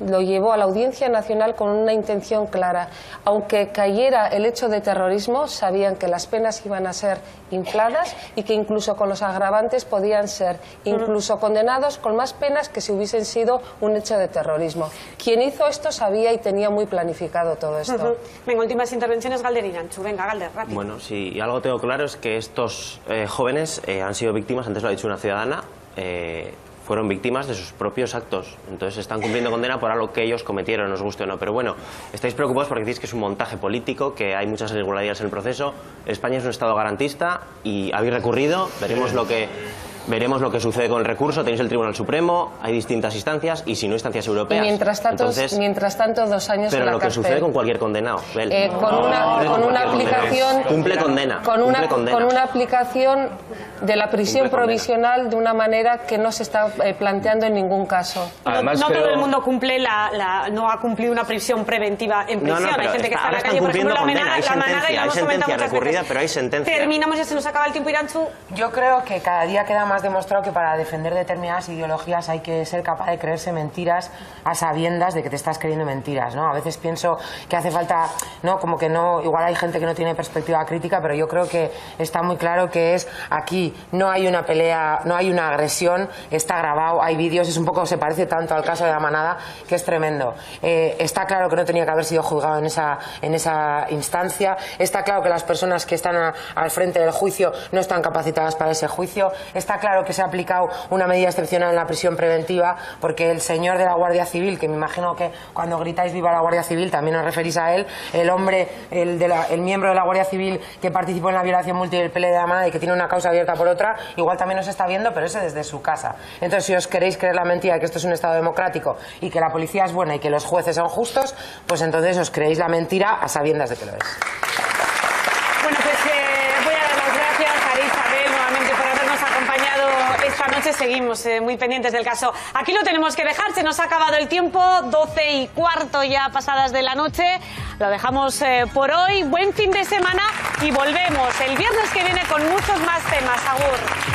lo llevó a la Audiencia Nacional con una intención clara. Aunque cayera el hecho de terrorismo, sabían que las penas iban a ser infladas y que incluso con los agravantes podían ser incluso condenados con más penas que si hubiesen sido un hecho de terrorismo. Quien hizo esto sabía y tenía muy planificado todo esto. Venga, últimas intervenciones, Galder y Irantzu. Venga, Galder, rápido. Bueno, si algo tengo claro es que estos jóvenes han sido víctimas, antes lo ha dicho una ciudadana, fueron víctimas de sus propios actos. Entonces están cumpliendo condena por algo que ellos cometieron, nos guste o no. Pero bueno, estáis preocupados porque decís que es un montaje político, que hay muchas irregularidades en el proceso. España es un Estado garantista y habéis recurrido, veremos lo que sucede con el recurso. Tenéis el Tribunal Supremo, hay distintas instancias y si no, instancias europeas. Y mientras tanto 2 años pero en la lo que cárcel. sucede con cualquier condenado. Con una aplicación cumple condena. Con una aplicación de la prisión provisional de una manera que no se está planteando en ningún caso. Además, no todo el mundo cumple no ha cumplido una prisión preventiva en prisión. Hay gente que está en la calle, por ejemplo, la manada, y lo hemos comentado muchas veces. Pero hay sentencia. Terminamos, ya se nos acaba el tiempo, Irantzu. Yo creo que cada día queda más demostrado que para defender determinadas ideologías hay que ser capaz de creerse mentiras a sabiendas de que te estás creyendo mentiras, ¿no? A veces pienso que hace falta, ¿no? Como que no, igual hay gente que no tiene perspectiva crítica, pero yo creo que está muy claro que es aquí, no hay una pelea, no hay una agresión, está grabado, hay vídeos, es un poco, se parece tanto al caso de la manada que es tremendo. Está claro que no tenía que haber sido juzgado en esa instancia, está claro que las personas que están al frente del juicio no están capacitadas para ese juicio, está claro que se ha aplicado una medida excepcional en la prisión preventiva, porque el señor de la Guardia Civil, que me imagino que cuando gritáis viva la Guardia Civil también os referís a él, el hombre, el miembro de la Guardia Civil que participó en la violación múltiple de la manada y que tiene una causa abierta por otra, igual también os está viendo, pero ese desde su casa. Entonces, si os queréis creer la mentira de que esto es un Estado democrático y que la policía es buena y que los jueces son justos, pues entonces os creéis la mentira a sabiendas de que lo es. Bueno, pues voy a dar las gracias a Isabel nuevamente por habernos acompañado esta noche. Seguimos muy pendientes del caso. Aquí lo tenemos que dejar, se nos ha acabado el tiempo, 12:15 ya pasadas de la noche. Lo dejamos por hoy. Buen fin de semana y volvemos el viernes que viene con muchos más temas. Agur.